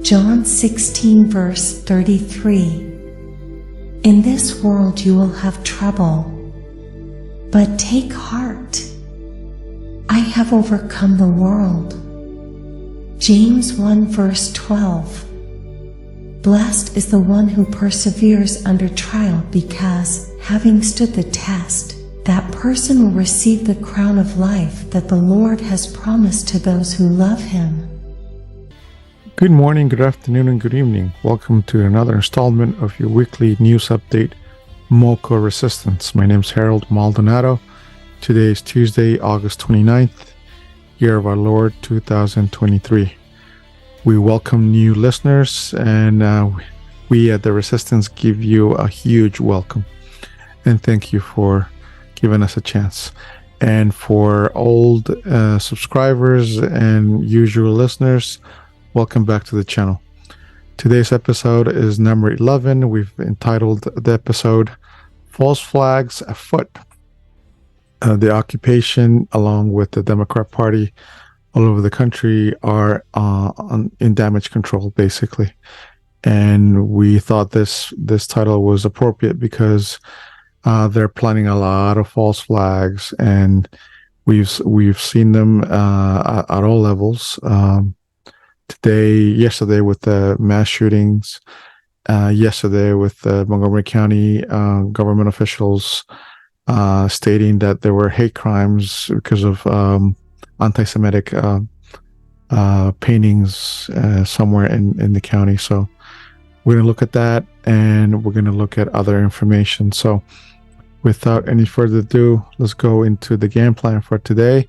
John 16 verse 33. In this world you will have trouble, but take heart. I have overcome the world. James 1 verse 12. Blessed is the one who perseveres under trial, because, having stood the test, that person will receive the crown of life that the Lord has promised to those who love Him. Good morning, good afternoon, and good evening. Welcome to another installment of your weekly news update, Moco Resistance. My name is Harold Maldonado. Today is Tuesday, August 29th, year of our Lord 2023. We welcome new listeners, and we at The Resistance give you a huge welcome. And thank you for giving us a chance. And for old subscribers and usual listeners, welcome back to the channel. Today's episode is number 11. We've entitled the episode, False Flags Afoot. The occupation, along with the Democrat Party all over the country, are in damage control, basically. And we thought this title was appropriate because they're planting a lot of false flags, and we've seen them at all levels. Yesterday with the mass shootings, yesterday with the Montgomery County government officials stating that there were hate crimes because of anti-Semitic paintings somewhere in the county. So we're going to look at that, and we're going to look at other information. So without any further ado, let's go into the game plan for today.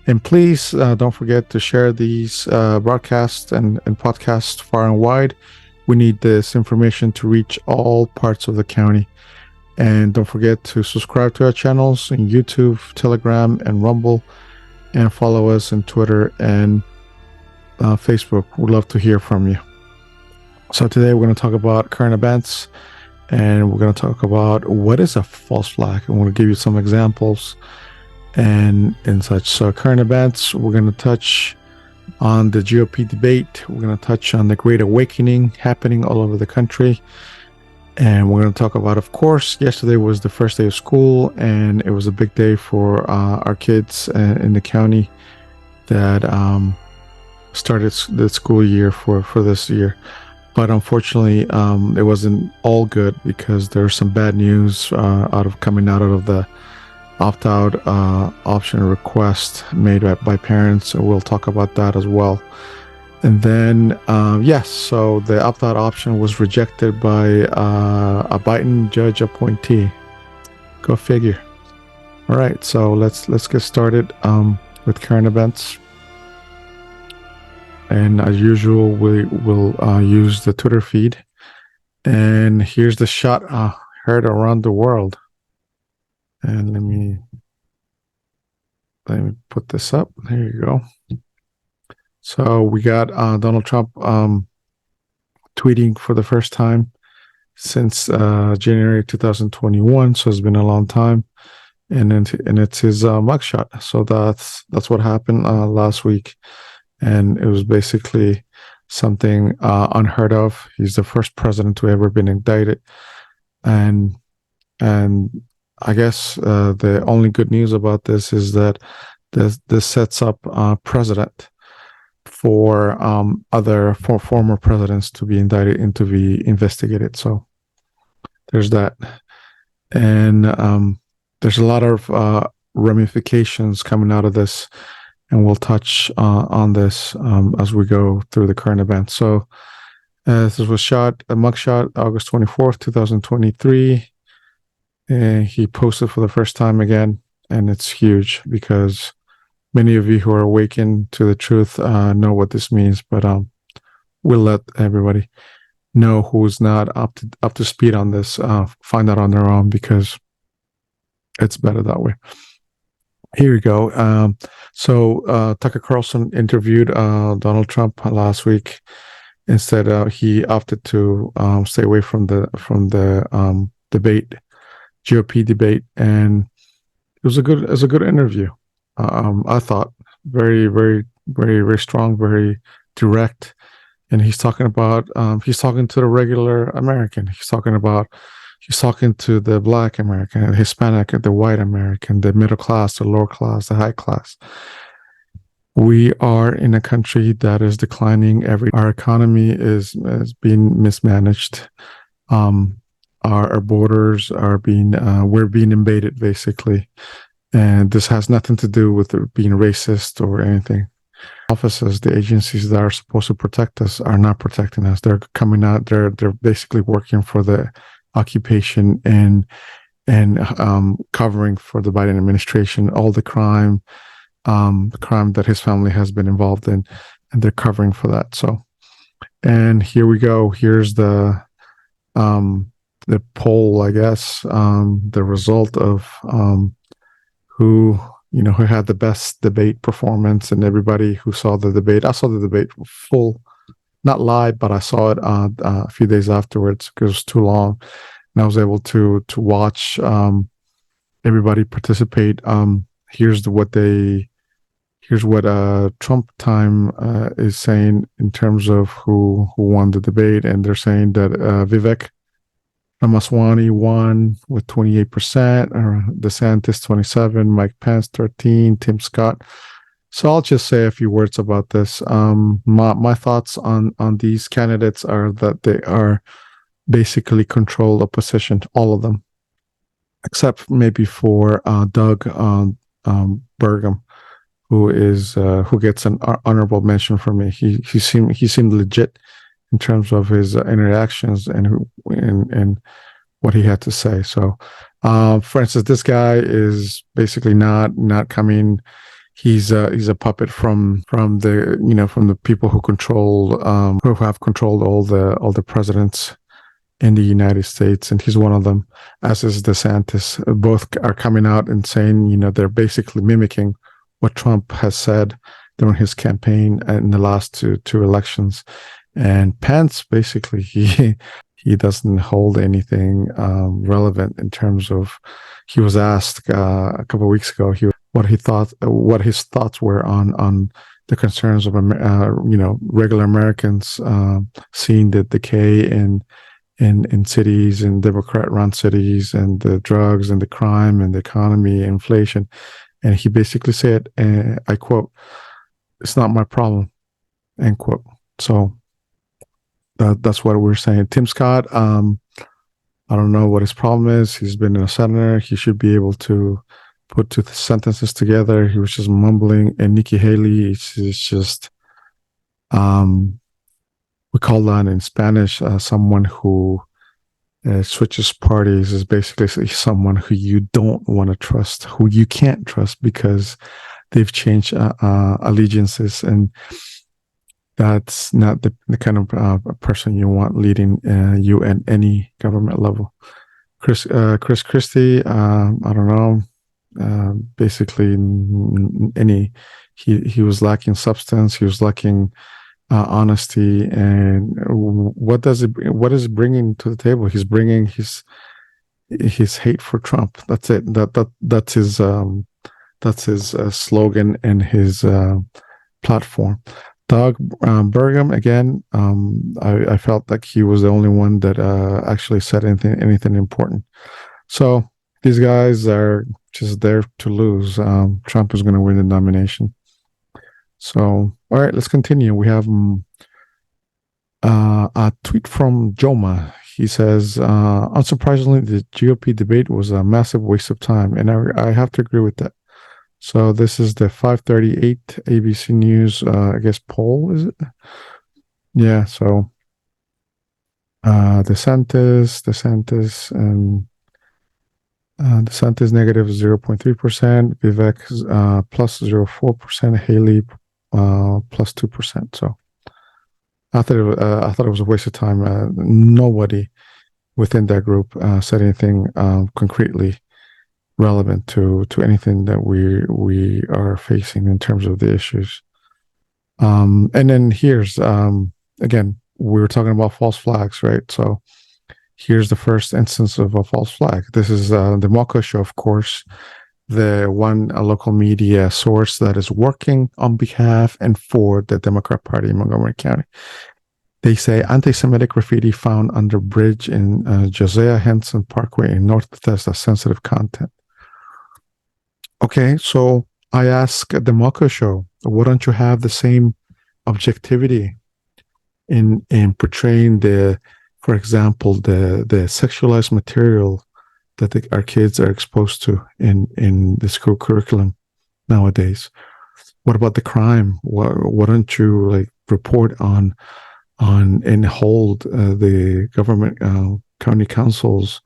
And please don't forget to share these broadcasts and podcasts far and wide. We need this information to reach all parts of the county. And don't forget to subscribe to our channels on YouTube, Telegram, and Rumble, and follow us on Twitter and Facebook. We'd love to hear from you. So today we're going to talk about current events, and we're going to talk about what is a false flag. I'm going to give you some examples and such. So current events, we're going to touch on the GOP debate. We're going to touch on the Great Awakening happening all over the country. And we're going to talk about, of course, yesterday was the first day of school, and it was a big day for our kids in the county that started the school year for this year. But unfortunately, it wasn't all good, because there's some bad news coming out of the opt-out option request made by parents, and we'll talk about that as well. And then, so the opt-out option was rejected by a Biden judge appointee. Go figure. All right, so let's get started with current events. And as usual, we will use the Twitter feed. And here's the shot heard around the world. And let me put this up. There you go. So we got Donald Trump tweeting for the first time since January 2021. So it's been a long time, and it's his mugshot. So that's what happened last week, and it was basically something unheard of. He's the first president to ever been indicted, and I guess the only good news about this is that this sets up precedent for former presidents to be indicted and to be investigated. So there's that. And there's a lot of ramifications coming out of this, and we'll touch on this as we go through the current events. So this was a mugshot, August 24th, 2023. And he posted for the first time again, and it's huge because many of you who are awakened to the truth know what this means, but we'll let everybody know who's not up to speed on this find out on their own, because it's better that way. Here we go. So Tucker Carlson interviewed Donald Trump last week. Instead, he opted to stay away from the debate, GOP debate, and it was a good interview. I thought very, very, very, very strong, very direct, and he's talking to the regular American. He's talking to the Black American, the Hispanic, the white American, the middle class, the lower class, the high class. We are in a country that is declining. Our economy is being mismanaged. Our borders are we're being invaded, basically. And this has nothing to do with being racist or anything. Offices, the agencies that are supposed to protect us are not protecting us. They're coming out, they're basically working for the occupation and covering for the Biden administration, all the crime that his family has been involved in, and they're covering for that. So, and here we go. Here's the poll, I guess, the result of who had the best debate performance, and everybody who saw the debate. I saw the debate full, not live, but I saw it a few days afterwards because it was too long, and I was able to watch everybody participate. Here's what Trump time is saying in terms of who won the debate, and they're saying that Vivek Ramaswamy won with 28%, DeSantis 27%, Mike Pence 13%, Tim Scott. So I'll just say a few words about this. My thoughts on these candidates are that they are basically controlled opposition, all of them, except maybe for Doug Burgum, who gets an honorable mention for me. He seemed legit in terms of his interactions and what he had to say. So, for instance, this guy is basically not coming. He's a puppet from the people who have controlled all the presidents in the United States, and he's one of them, as is DeSantis. Both are coming out and saying, they're basically mimicking what Trump has said during his campaign in the last two elections. And Pence, basically, he doesn't hold anything relevant in terms of. He was asked a couple of weeks ago what his thoughts were on the concerns of regular Americans seeing the decay in cities and Democrat-run cities, and the drugs and the crime and the economy, inflation. And he basically said, I quote, "It's not my problem," end quote. So that's what we're saying. Tim Scott, I don't know what his problem is. He's been a senator. He should be able to put two sentences together. He was just mumbling. And Nikki Haley is just, we call that in Spanish, someone who switches parties, is basically someone who you don't want to trust, who you can't trust because they've changed allegiances, and that's not the kind of person you want leading you at any government level. Chris Christie, I don't know. Basically, he was lacking substance. He was lacking honesty. And what is he bringing to the table? He's bringing his hate for Trump. That's it. That's his slogan and his platform. Doug Burgum, again, I felt like he was the only one that actually said anything important. So these guys are just there to lose. Trump is going to win the nomination. So, all right, let's continue. We have a tweet from Joma. He says, unsurprisingly, the GOP debate was a massive waste of time, and I have to agree with that. So this is the 538 ABC News, I guess, poll, is it? Yeah, so DeSantis, and DeSantis negative 0.3%, Vivek plus 0.4%, Haley plus 2%. So I thought it was a waste of time. Nobody within that group said anything concretely relevant to anything that we are facing in terms of the issues. And then here's again, we were talking about false flags, right? So here's the first instance of a false flag. This is the Moco show, of course, the one local media source that is working on behalf and for the Democrat Party in Montgomery County. They say anti-Semitic graffiti found under bridge in Josiah Henson Parkway in North Bethesda, sensitive content. Okay, so I ask the Moco show, wouldn't you have the same objectivity in portraying for example, the sexualized material that our kids are exposed to in the school curriculum nowadays? What about the crime? Why don't you like report on and hold the government county councils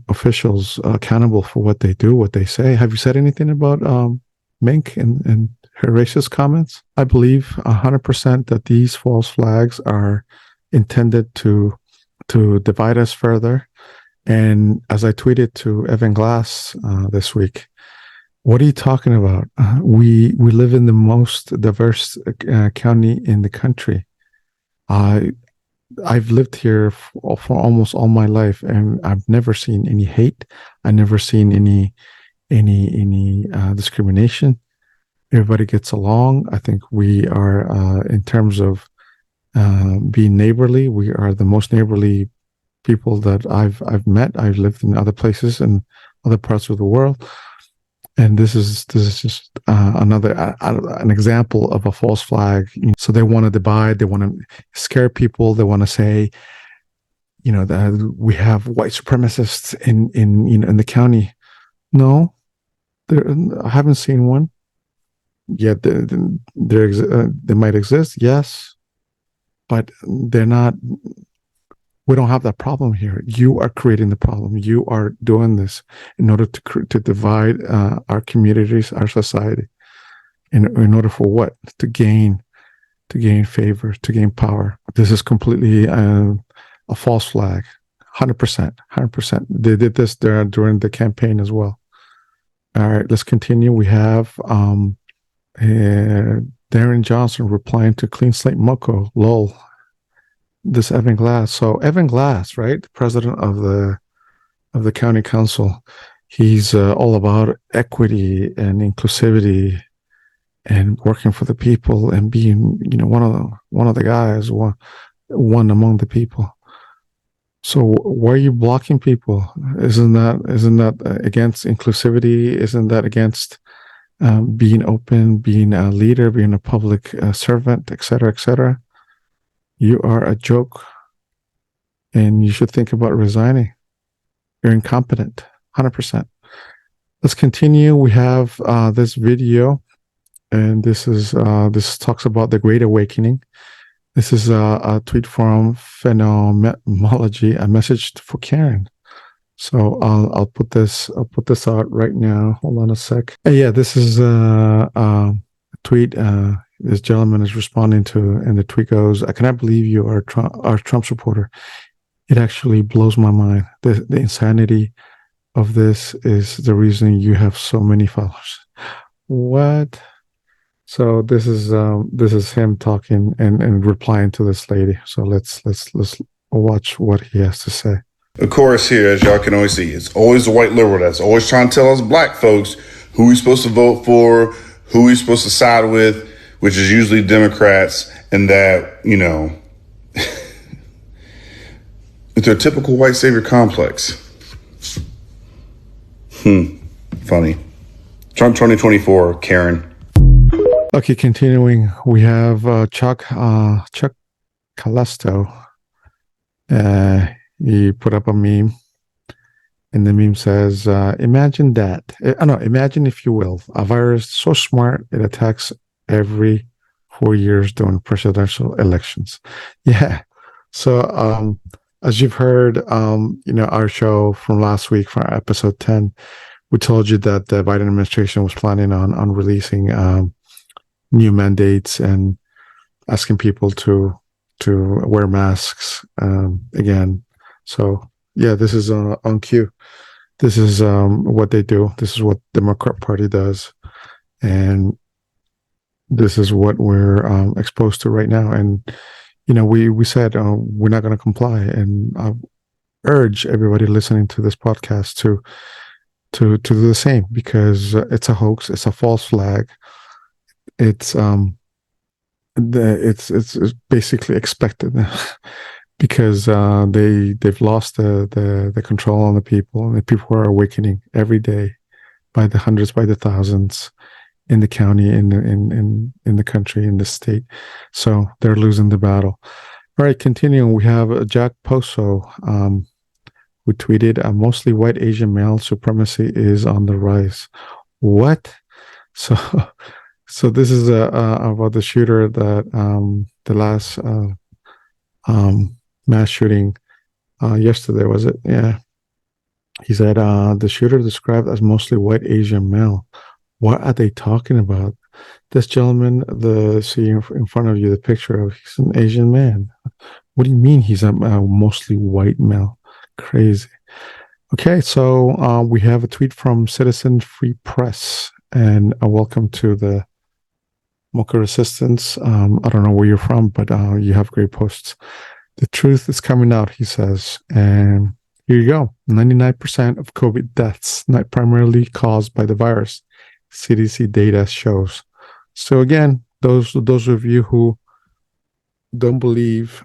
officials accountable for what they do, what they say? Have you said anything about Mink and her racist comments? I believe 100% that these false flags are intended to divide us further. And as I tweeted to Evan Glass this week, what are you talking about? We live in the most diverse county in the country. I've lived here for almost all my life, and I've never seen any hate. I've never seen any discrimination. Everybody gets along. I think we are, in terms of being neighborly, we are the most neighborly people that I've met. I've lived in other places and other parts of the world, and this is just an example of a false flag. So they want to divide. They want to scare people. They want to say, that we have white supremacists in the county. No, I haven't seen one yet. They might exist, yes, but they're not. We don't have that problem here. You are creating the problem. You are doing this in order to divide our communities, our society. In order for what? To gain favor, to gain power. This is completely a false flag. 100%. They did this during the campaign as well. All right, let's continue. We have Darren Johnson replying to Clean Slate Moco. Lol. This Evan Glass. So Evan Glass, right, the president of the county council, he's all about equity and inclusivity and working for the people and being, one of the guys, one among the people. So why are you blocking people? Isn't that against inclusivity? Isn't that against being open, being a leader, being a public servant, et cetera, et cetera? You are a joke, and you should think about resigning. You're incompetent, 100%. Let's continue. We have this video, and this talks about the Great Awakening. This is a tweet from Phenomenology, a message for Karen. So I'll put this out right now. Hold on a sec. Yeah, this is a tweet. This gentleman is responding to, and the tweet goes, "I cannot believe you are a Trump supporter. It actually blows my mind. The insanity of this is the reason you have so many followers." What? So this is him talking and replying to this lady. So let's watch what he has to say. Of course, here, as y'all can always see, it's always the white liberal that's always trying to tell us black folks who we're supposed to vote for, who we're supposed to side with, which is usually Democrats, and that, it's their typical white savior complex. Funny. Trump 2024, Karen. Okay, continuing, we have Chuck Calesto. He put up a meme, and the meme says, imagine that. Imagine, if you will, a virus so smart it attacks every 4 years during presidential elections. Yeah. So as you've heard, our show from last week, from episode 10, we told you that the Biden administration was planning on releasing new mandates and asking people to wear masks again. So yeah, this is on cue. This is what they do. This is what the Democrat Party does, and this is what we're exposed to right now. And we said we're not going to comply, and I urge everybody listening to this podcast to do the same, because it's a hoax. It's a false flag. It's It's basically expected because they've lost the control on the people, and the people are awakening every day by the hundreds, by the thousands in the county, in the country, in the state. So they're losing the battle. All right, continuing, we have Jack Poso, who tweeted, "Mostly white Asian male supremacy is on the rise." What? So, so this is about the shooter that the last mass shooting yesterday, was it? Yeah. He said the shooter described as mostly white Asian male. What are they talking about? This gentleman, see in front of you, the picture of, he's an Asian man. What do you mean he's a mostly white male? Crazy. Okay, so we have a tweet from Citizen Free Press, and a welcome to the Moco Resistance. I don't know where you're from, but you have great posts. The truth is coming out, he says, and here you go. 99% of COVID deaths not primarily caused by the virus, CDC data shows. So again, those of you who didn't believe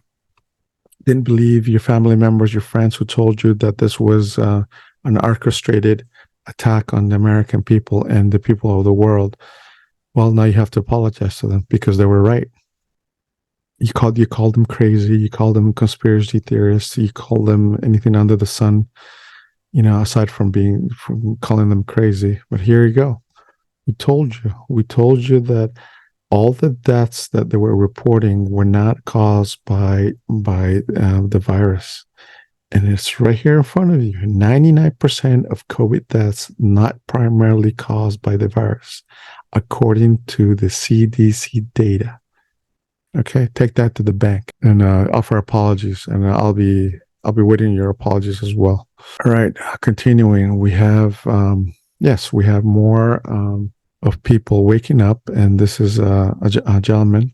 your family members, your friends who told you that this was an orchestrated attack on the American people and the people of the world, well, now you have to apologize to them because they were right. You called them crazy, you called them conspiracy theorists, you called them anything under the sun, aside from calling them crazy. But here you go. We told you that all the deaths that they were reporting were not caused by the virus. And it's right here in front of you. 99% of COVID deaths not primarily caused by the virus, according to the CDC data. Okay, take that to the bank and offer apologies, and I'll be waiting your apologies as well. All right, continuing, we have we have more of people waking up, and this is a gentleman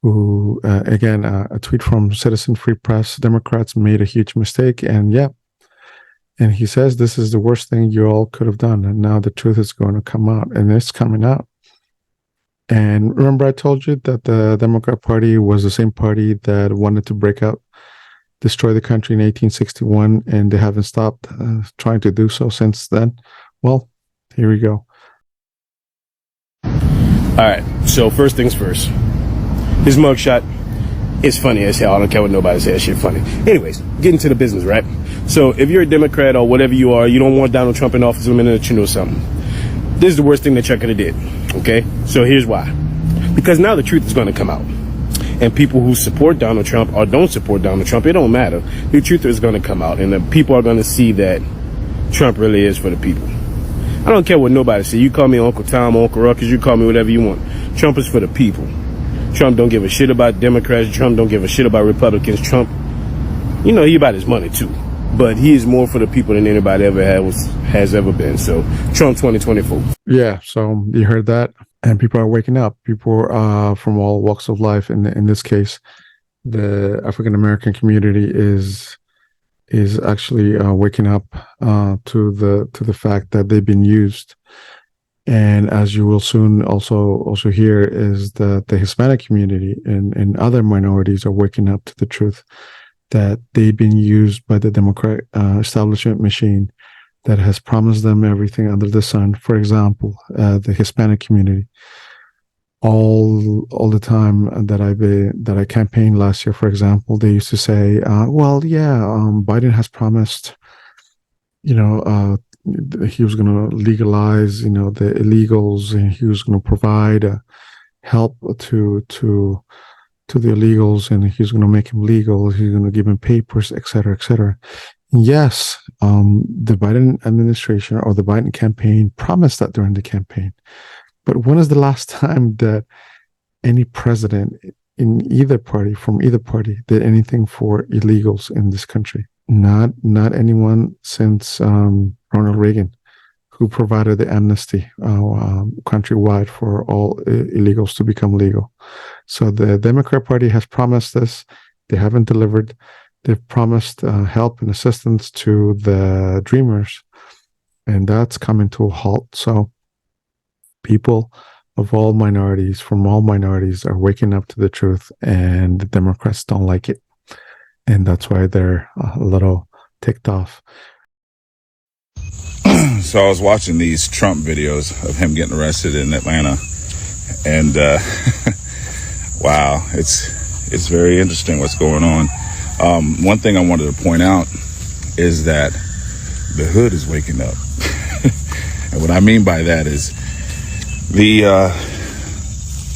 who, again, a tweet from Citizen Free Press. Democrats made a huge mistake, and he says this is the worst thing you all could have done, and now the truth is going to come out, and it's coming out. And remember, I told you that the Democrat Party was the same party that wanted to destroy the country in 1861, and they haven't stopped trying to do so since then. Well, here we go. All right, so first things first. His mugshot is funny as hell. I don't care what nobody says. Shit funny. Anyways, getting to the business, right? So if you're a Democrat or whatever you are, you don't want Donald Trump in office, let me let you know something. This is the worst thing that Chuck could have did. Okay? So here's why. Because now the truth is going to come out. And people who support Donald Trump or don't support Donald Trump, it don't matter. The truth is going to come out. And the people are going to see that Trump really is for the people. I don't care what nobody says. You call me Uncle Tom, Uncle Ruckus, you call me whatever you want. Trump is for the people. Trump don't give a shit about Democrats. Trump don't give a shit about Republicans. Trump, he about his money too. But he is more for the people than anybody ever has ever been. So Trump 2024. Yeah, so you heard that, and people are waking up. People from all walks of life. In this case, the African American community is actually waking up to the fact that they've been used. And as you will soon also hear, is that the Hispanic community and other minorities are waking up to the truth that they've been used by the Democrat establishment machine that has promised them everything under the sun. For example, the Hispanic community. All the time that I campaigned last year, for example, they used to say, Biden has promised, he was going to legalize, the illegals, and he was going to provide help to the illegals, and he's going to make him legal. He's going to give him papers, et cetera, et cetera. Yes, the Biden administration or the Biden campaign promised that during the campaign. But when is the last time that any president from either party, did anything for illegals in this country? Not anyone since Ronald Reagan, who provided the amnesty countrywide for all illegals to become legal. So the Democrat Party has promised this. They haven't delivered. They've promised help and assistance to the dreamers, and that's coming to a halt. So people of all minorities, from all minorities, are waking up to the truth, and the Democrats don't like it. And that's why they're a little ticked off. So I was watching these Trump videos of him getting arrested in Atlanta, and wow, it's very interesting what's going on. One thing I wanted to point out is that the hood is waking up. And what I mean by that is the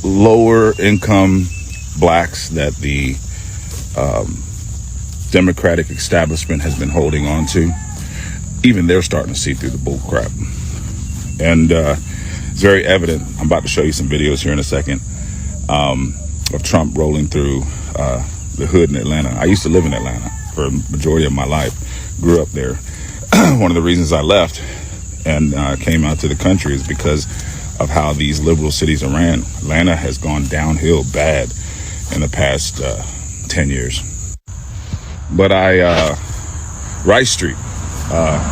lower income blacks that the Democratic establishment has been holding on to, even they're starting to see through the bull crap. And it's very evident. I'm about to show you some videos here in a second of Trump rolling through the hood in Atlanta. I used to live in Atlanta for a majority of my life, grew up there. One of the reasons I left and came out to the country is because of how these liberal cities are ran. Atlanta has gone downhill bad in the past 10 years. But Rice Street.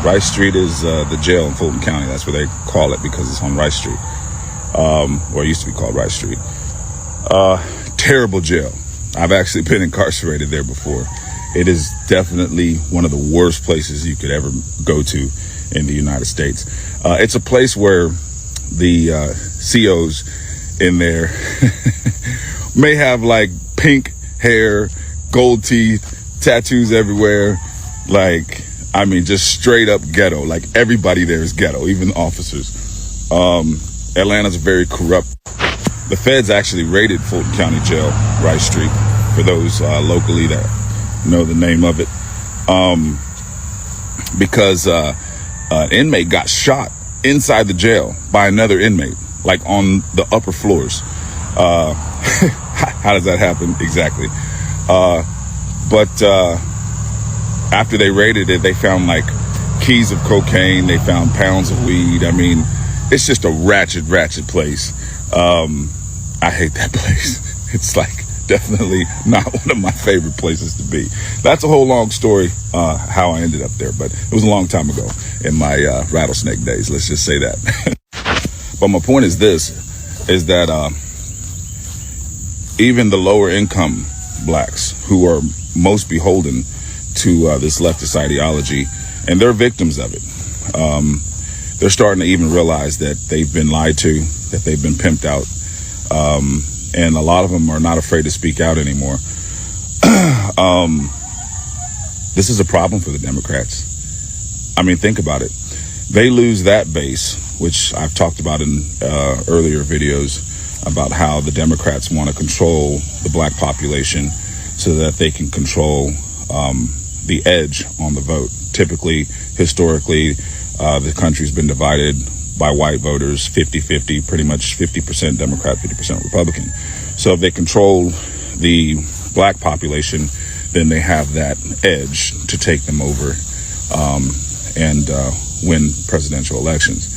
Rice Street is the jail in Fulton County. That's what they call it because it's on Rice Street, or it used to be called Rice Street. Terrible jail. I've actually been incarcerated there before. It is definitely one of the worst places you could ever go to in the United States. It's a place where the COs in there may have like pink hair, gold teeth, tattoos everywhere. Like, I mean, just straight up ghetto. Like, everybody there is ghetto, even officers. Atlanta's very corrupt. The feds actually raided Fulton County Jail, Rice Street, for those locally that know the name of it, because an inmate got shot inside the jail by another inmate, like on the upper floors. How does that happen exactly? But after they raided it, they found like keys of cocaine. They found pounds of weed. I mean, it's just a ratchet place. I hate that place. It's like definitely not one of my favorite places to be. That's a whole long story, how I ended up there, but it was a long time ago in my rattlesnake days. Let's just say that. But my point is this, is that even the lower income blacks who are most beholden to this leftist ideology, and they're victims of it, they're starting to even realize that they've been lied to, that they've been pimped out. And a lot of them are not afraid to speak out anymore. This is a problem for the Democrats. I mean, think about it. They lose that base, which I've talked about in earlier videos about how the Democrats want to control the black population so that they can control the edge on the vote. Typically, historically, the country's been divided by white voters, 50-50, pretty much 50% Democrat, 50% Republican. So if they control the black population, then they have that edge to take them over and win presidential elections.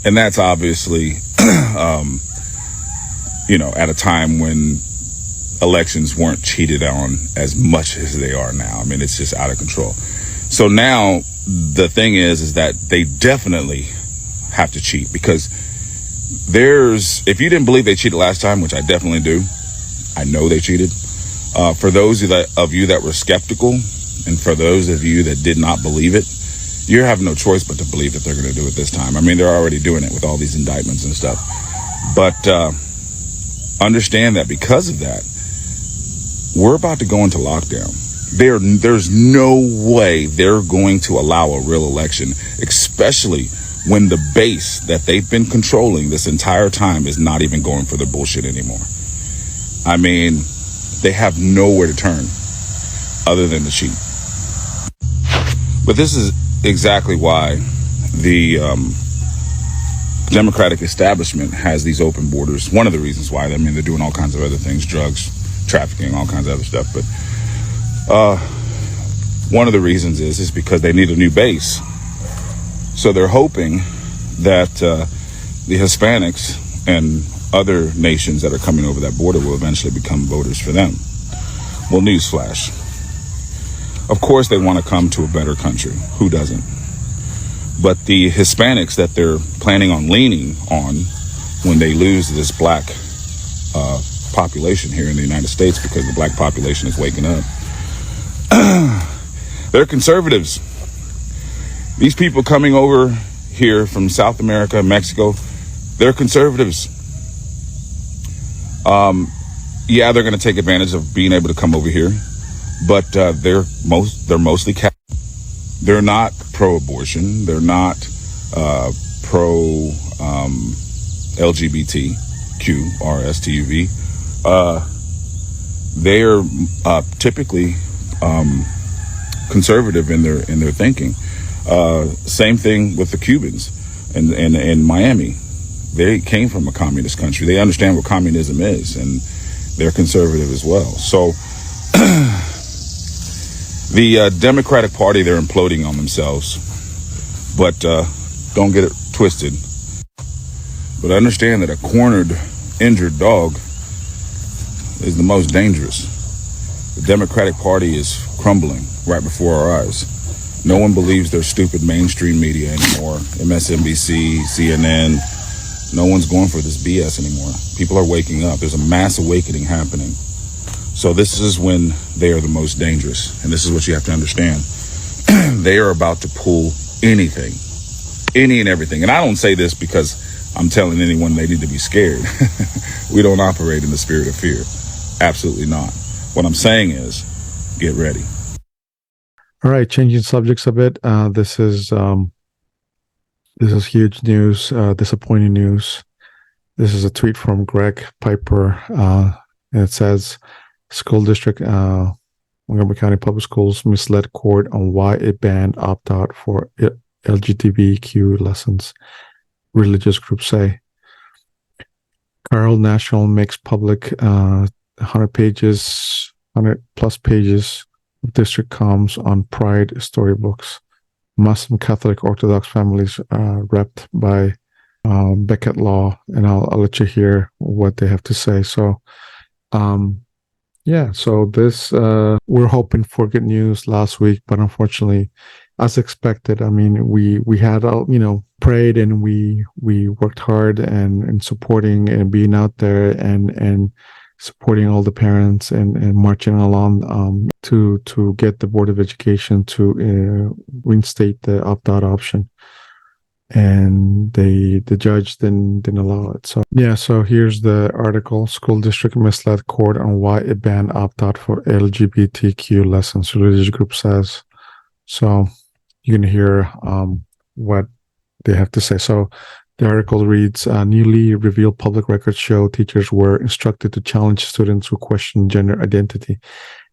And that's obviously, at a time when elections weren't cheated on as much as they are now. I mean, it's just out of control. So now the thing is that they definitely have to cheat, because if you didn't believe they cheated last time, which I definitely do, I know they cheated. For those of you that were skeptical, and for those of you that did not believe it, you have no choice but to believe that they're going to do it this time. I mean, they're already doing it with all these indictments and stuff. But understand that because of that, we're about to go into lockdown. There's no way they're going to allow a real election, especially when the base that they've been controlling this entire time is not even going for the bullshit anymore. I mean, they have nowhere to turn other than to cheat. But this is exactly why the Democratic establishment has these open borders. One of the reasons why. I mean, they're doing all kinds of other things, drugs, trafficking, all kinds of other stuff. But one of the reasons is because they need a new base. So they're hoping that the Hispanics and other nations that are coming over that border will eventually become voters for them. Well, newsflash. Of course they want to come to a better country. Who doesn't? But the Hispanics that they're planning on leaning on when they lose this black population here in the United States, because the black population is waking up. They're conservatives. These people coming over here from South America, Mexico, they're conservatives. Yeah, they're going to take advantage of being able to come over here, but they're mostly Catholic. They're not pro-abortion. They're not pro LGBTQ, RSTUV. They are typically conservative in their thinking. Same thing with the Cubans in Miami. They came from a communist country. They understand what communism is, and they're conservative as well. So the Democratic Party, they're imploding on themselves. But don't get it twisted. But understand that a cornered, injured dog is the most dangerous. The Democratic Party is crumbling right before our eyes. No one believes their stupid mainstream media anymore. MSNBC, CNN. No one's going for this BS anymore. People are waking up. There's a mass awakening happening. So this is when they are the most dangerous. And this is what you have to understand. They are about to pull anything, any and everything. And I don't say this because I'm telling anyone they need to be scared. We don't operate in the spirit of fear. Absolutely not. What I'm saying is, get ready. All right, changing subjects a bit. This is huge news, disappointing news. This is a tweet from Greg Piper, and it says, "School district, Montgomery County Public Schools misled court on why it banned opt-out for LGBTQ lessons. Religious groups say." Carroll National makes public 100 plus pages of district comms on pride storybooks. Muslim, Catholic, Orthodox families repped by Beckett Law, and I'll let you hear what they have to say. So, so this, we're hoping for good news last week, but unfortunately, as expected, I mean, we had, prayed, and we worked hard and supporting and being out there and supporting all the parents and marching along to get the Board of Education to reinstate the opt-out option, and the judge didn't allow it. So here's the article: School district misled court on why it banned opt-out for LGBTQ lessons, religious group says. So you can hear what they have to say. So the article reads, newly revealed public records show teachers were instructed to challenge students who question gender identity,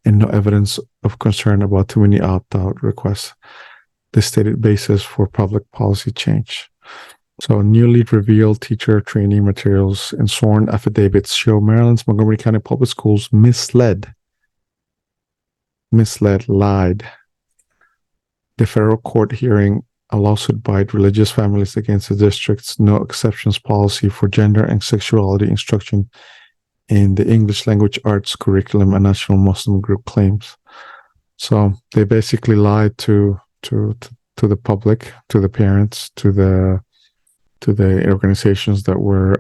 and no evidence of concern about too many opt-out requests. The stated basis for public policy change. So newly revealed teacher training materials and sworn affidavits show Maryland's Montgomery County Public Schools lied. The federal court hearing a lawsuit by religious families against the district's no exceptions policy for gender and sexuality instruction in the English language arts curriculum, a national Muslim group claims. So they basically lied to the public, to the parents, to the organizations that were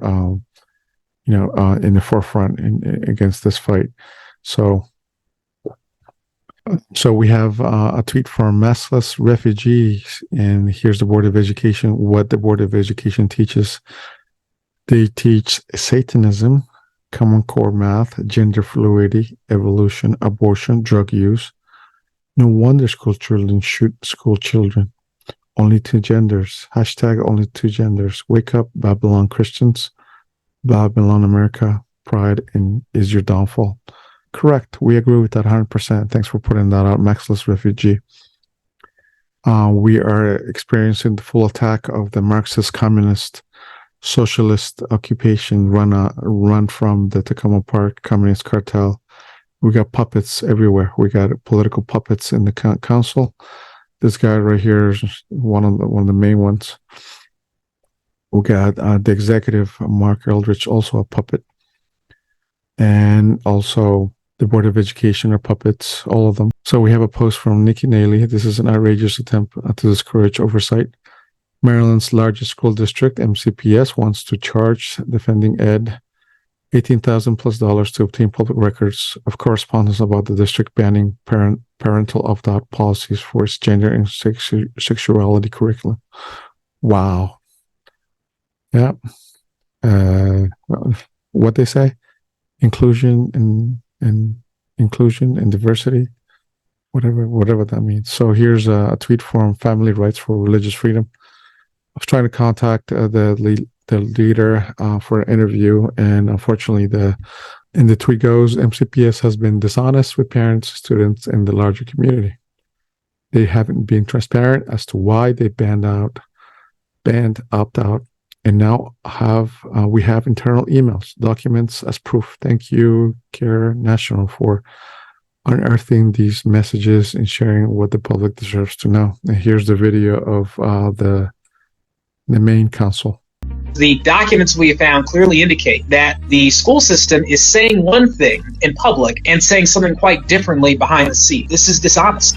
in the forefront against this fight. So we have a tweet from maskless refugees, and here's the Board of Education, what the Board of Education teaches. They teach Satanism, Common Core math, gender fluidity, evolution, abortion, drug use. No wonder school children shoot school children. Only two genders. Hashtag only two genders. Wake up, Babylon Christians. Babylon America. Pride is your downfall. Correct. We agree with that 100%. Thanks for putting that out, Maxless Refugee. We are experiencing the full attack of the Marxist, communist, socialist occupation run from the Tacoma Park Communist Cartel. We got puppets everywhere. We got political puppets in the council. This guy right here is one of the main ones. We got the executive, Mark Eldridge, also a puppet. And also the Board of Education are puppets, all of them. So we have a post from Nikki Naley. This is an outrageous attempt to discourage oversight. Maryland's largest school district, MCPS, wants to charge defending ed $18,000 plus to obtain public records of correspondence about the district banning parental opt-out policies for its gender and sexuality curriculum. Wow. Yeah. What they say? Inclusion and inclusion and diversity, whatever that means. So here's a tweet from Family Rights for Religious Freedom. I was trying to contact the leader for an interview, and unfortunately, the tweet goes, MCPS has been dishonest with parents, students, and the larger community. They haven't been transparent as to why they banned opt-out, and now we have internal emails, documents as proof. Thank you, Care National, for unearthing these messages and sharing what the public deserves to know. And here's the video of the main counsel. The documents we have found clearly indicate that the school system is saying one thing in public and saying something quite differently behind the scenes. This is dishonest.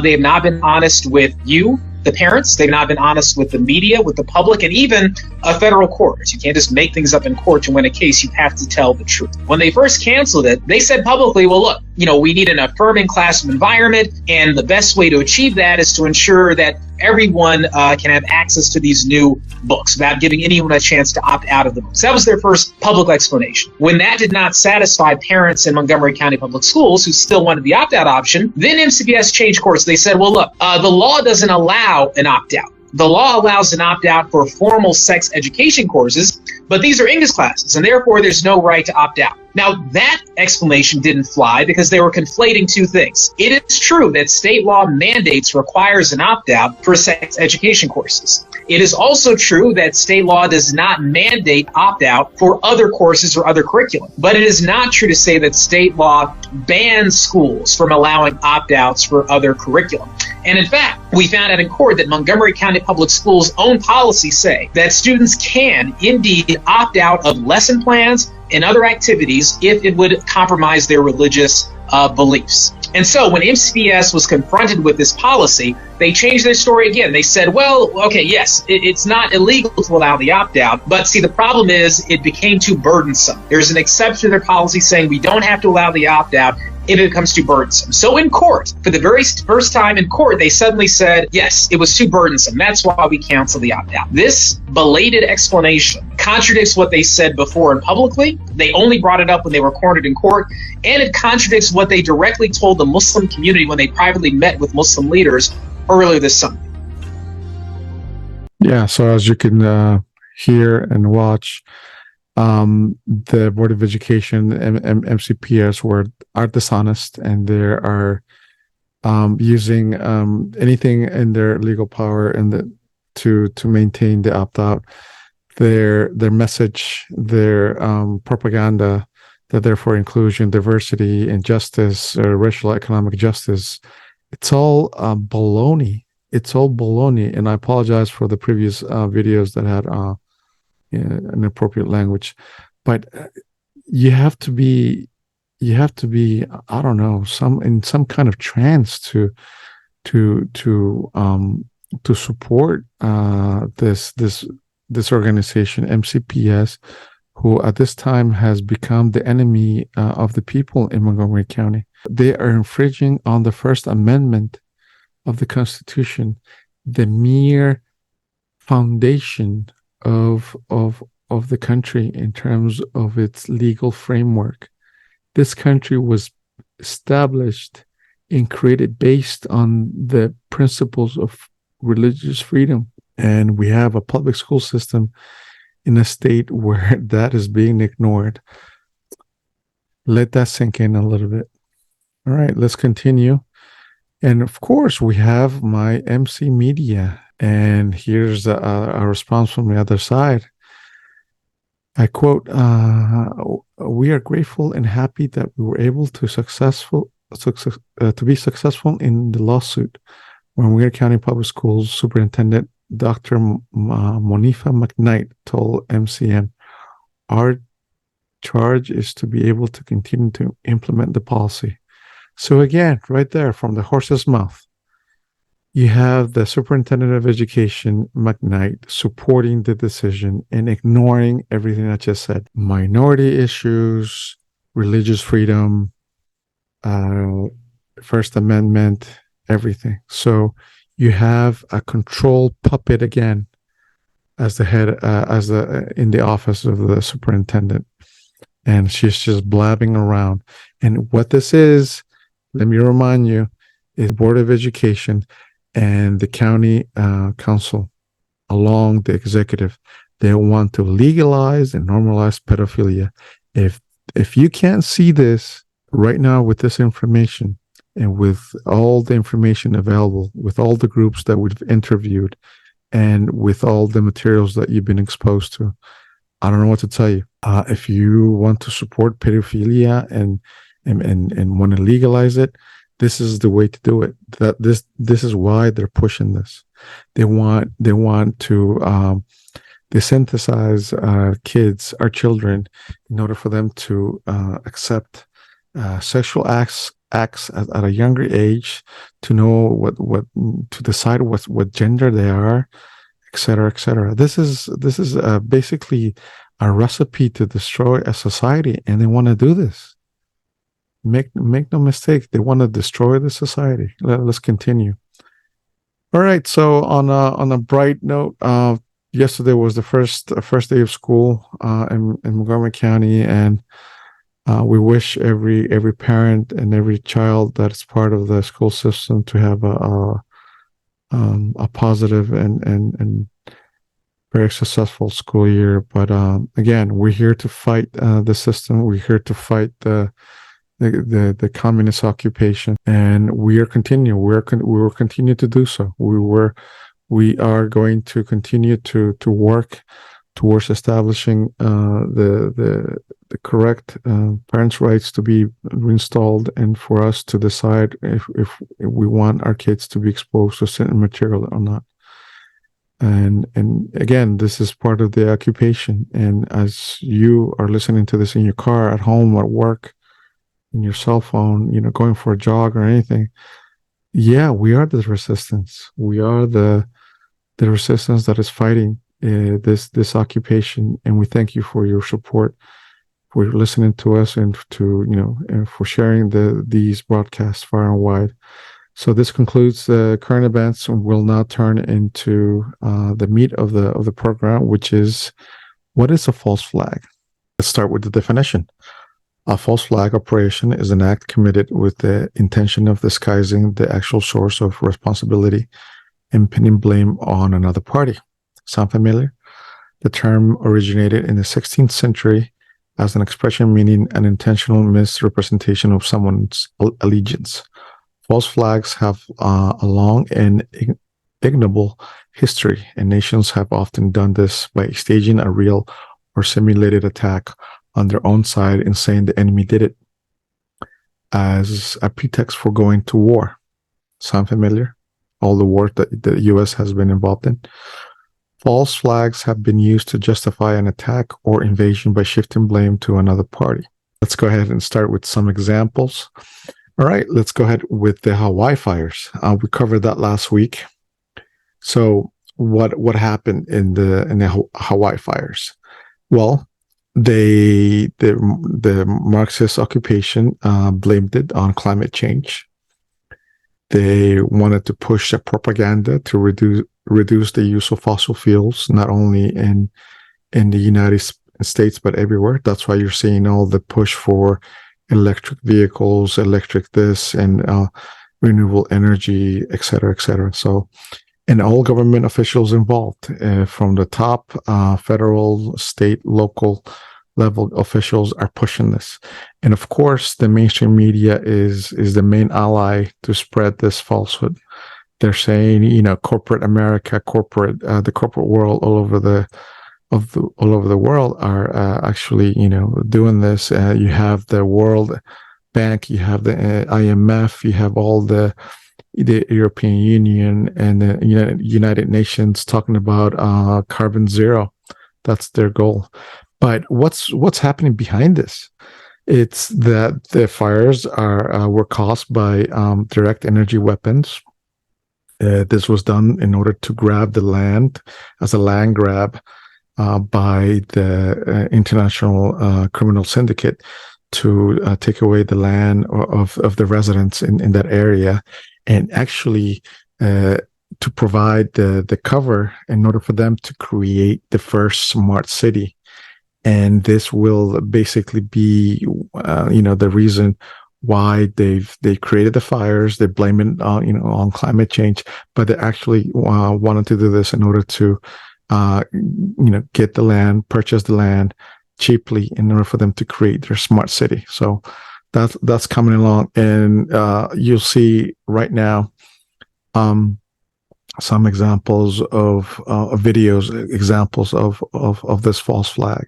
They have not been honest with you, the parents. They've not been honest with the media, with the public, and even a federal court. You can't just make things up in court to win a case. You have to tell the truth. When they first canceled it, they said publicly, well, look, we need an affirming classroom environment, and the best way to achieve that is to ensure that everyone can have access to these new books without giving anyone a chance to opt out of the books. That was their first public explanation. When that did not satisfy parents in Montgomery County Public Schools who still wanted the opt-out option, then MCPS changed course. They said, well, look, the law doesn't allow an opt-out. The law allows an opt-out for formal sex education courses, but these are English classes, and therefore there's no right to opt out. Now, that explanation didn't fly because they were conflating two things. It is true that state law mandates requires an opt-out for sex education courses. It is also true that state law does not mandate opt-out for other courses or other curriculum. But it is not true to say that state law bans schools from allowing opt-outs for other curriculum. And in fact, we found out in court that Montgomery County Public Schools' own policies say that students can indeed opt out of lesson plans and other activities if it would compromise their religious beliefs. And so when MCPS was confronted with this policy, they changed their story again. They said, well, okay, yes, it's not illegal to allow the opt-out, but see, the problem is it became too burdensome. There's an exception to their policy saying we don't have to allow the opt-out if it becomes too burdensome. So in court, for the very first time in court, they suddenly said, yes, it was too burdensome. That's why we canceled the opt-out. This belated explanation contradicts what they said before and publicly. They only brought it up when they were cornered in court, and it contradicts what they directly told the Muslim community when they privately met with Muslim leaders earlier this summer. Yeah, so as you can hear and watch, the Board of Education and MCPS are dishonest, and they are using anything in their legal power and to maintain the opt-out. Their message, their propaganda that they're for inclusion, diversity, and justice, racial economic justice, it's all baloney. It's all baloney, and I apologize for the previous videos that had inappropriate language, but you have to be I don't know, in some kind of trance to support this organization, MCPS, who at this time has become the enemy of the people in Montgomery County. They are infringing on the First Amendment of the Constitution, the mere foundation of the country in terms of its legal framework. This country was established and created based on the principles of religious freedom, and we have a public school system in a state where that is being ignored. Let that sink in a little bit. All right, let's continue. And of course, we have my MC Media. And here's a response from the other side. I quote, we are grateful and happy that we were able to be successful in the lawsuit. When Montgomery County Public Schools Superintendent Dr. Monifa McKnight told MCM, our charge is to be able to continue to implement the policy. So again, right there from the horse's mouth, you have the superintendent of education, McKnight, supporting the decision and ignoring everything I just said. Minority issues, religious freedom, First Amendment, everything. So you have a control puppet again as the head, in the office of the superintendent. And she's just blabbing around. And what this is, let me remind you, is Board of Education and the county council, along the executive. They want to legalize and normalize pedophilia. If you can't see this right now with this information and with all the information available, with all the groups that we've interviewed, and with all the materials that you've been exposed to, I don't know what to tell you. If you want to support pedophilia and want to legalize it, this is the way to do it. This is why they're pushing this. They want to desensitize kids, our children, in order for them to accept sexual acts at a younger age, to know what to decide what gender they are, etc., etc. This is basically a recipe to destroy a society, and they want to do this. Make no mistake, they want to destroy the society. Let's continue. All right. So on a bright note, yesterday was the first day of school in Montgomery County, and we wish every parent and every child that's part of the school system to have a positive and very successful school year. But again, we're here to fight the system. We're here to fight the communist occupation, and we will continue to do so. We are going to continue to work towards establishing the correct parents' rights to be reinstalled, and for us to decide if we want our kids to be exposed to certain material or not. And again, this is part of the occupation. And as you are listening to this in your car, at home, at work, in your cell phone, going for a jog or anything, yeah, we are the resistance. We are the resistance that is fighting this occupation. And we thank you for your support, for listening to us, and and for sharing these broadcasts far and wide. So this concludes the current events, and we'll now turn into the meat of the program, which is, what is a false flag? Let's start with the definition. A false flag operation is an act committed with the intention of disguising the actual source of responsibility and pinning blame on another party. Sound familiar? The term originated in the 16th century as an expression meaning an intentional misrepresentation of someone's allegiance. False flags have a long and ignoble history, and nations have often done this by staging a real or simulated attack on their own side and saying the enemy did it as a pretext for going to war. Sound familiar? All the war that the U.S. has been involved in. False flags have been used to justify an attack or invasion by shifting blame to another party. Let's go ahead and start with some examples. All right, let's go ahead with the Hawaii fires. We covered that last week. So what happened in the Hawaii fires? Well, the Marxist occupation blamed it on climate change. They wanted to push the propaganda to reduce the use of fossil fuels, not only in the United States but everywhere. That's why you're seeing all the push for electric vehicles, electric this, and renewable energy, et cetera, et cetera. So, and all government officials involved, from the top, federal, state, local level officials are pushing this. And of course, the mainstream media is the main ally to spread this falsehood. They're saying, corporate America, the corporate world all over the world are actually, doing this. You have the World Bank, you have the IMF, you have all the European Union and the United Nations talking about carbon zero. That's their goal. But what's happening behind this? It's that the fires were caused by direct energy weapons, This was done in order to grab the land as a land grab by the International Criminal Syndicate to take away the land of the residents in that area, and actually to provide the cover in order for them to create the first smart city. And this will basically be, the reason why they created the fires. They blame it on climate change, but they actually wanted to do this in order to get the land, purchase the land cheaply in order for them to create their smart city. So that's coming along, and you'll see right now some examples of videos, examples of this false flag.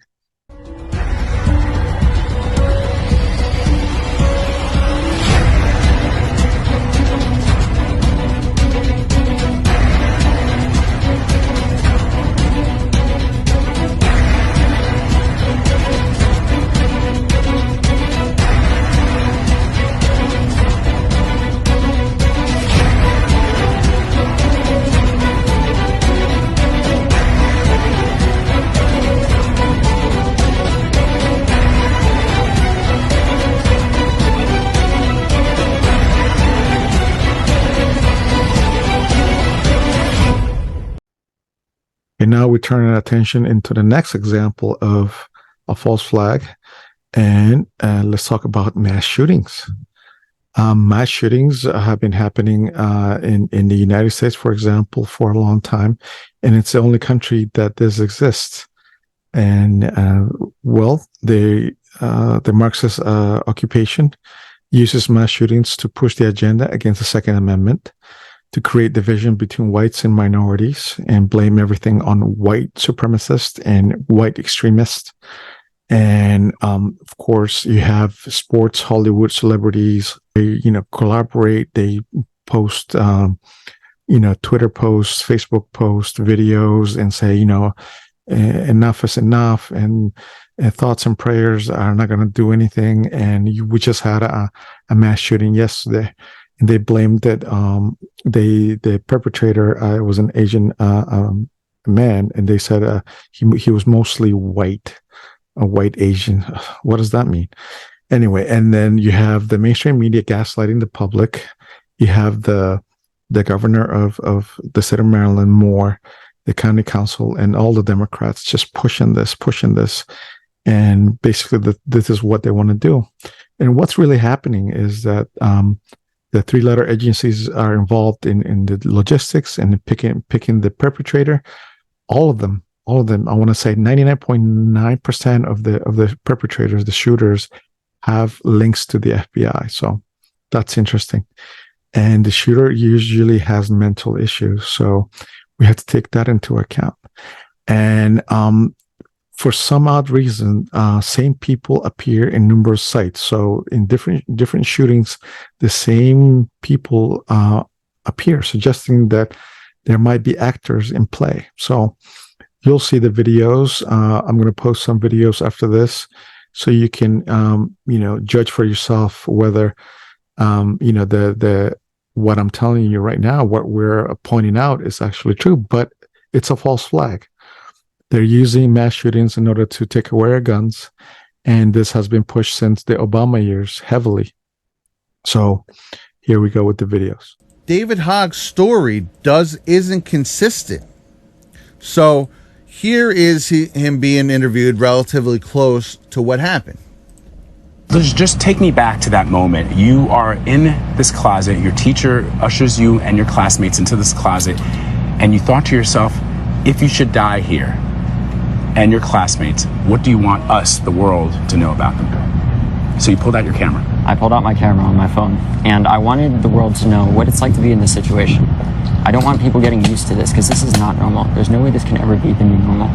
And now we turn our attention into the next example of a false flag, and let's talk about mass shootings. Mass shootings have been happening in the United States, for example, for a long time, and it's the only country that this exists. And the Marxist occupation uses mass shootings to push the agenda against the Second Amendment, to create division between whites and minorities, and blame everything on white supremacists and white extremists. And of course, you have sports, Hollywood celebrities. They collaborate. They post Twitter posts, Facebook posts, videos, and say enough is enough, and thoughts and prayers are not going to do anything. And we just had a mass shooting yesterday. And they blamed that the perpetrator was an Asian man, and they said he was mostly white, a white Asian. What does that mean? Anyway, and then you have the mainstream media gaslighting the public. You have the governor of the state of Maryland, Moore, the county council, and all the Democrats just pushing this, and basically this is what they want to do. And what's really happening is that the three-letter agencies are involved in the logistics and picking the perpetrator. All of them. I want to say 99.9% of the perpetrators, the shooters, have links to the FBI. So that's interesting. And the shooter usually has mental issues, so we have to take that into account. And for some odd reason, same people appear in numerous sites. So in different shootings, the same people appear, suggesting that there might be actors in play. So you'll see the videos. I'm going to post some videos after this, so you can judge for yourself whether the what I'm telling you right now, what we're pointing out, is actually true. But it's a false flag. They're using mass shootings in order to take away our guns, and this has been pushed since the Obama years heavily. So here we go with the videos. David Hogg's story isn't consistent. So here is him being interviewed relatively close to what happened. Just take me back to that moment. You are in this closet, your teacher ushers you and your classmates into this closet, and you thought to yourself, if you should die here, and your classmates, what do you want us, the world, to know about them? So you pulled out your camera. I pulled out my camera on my phone, and I wanted the world to know what it's like to be in this situation. I don't want people getting used to this, because this is not normal. There's no way this can ever be the new normal.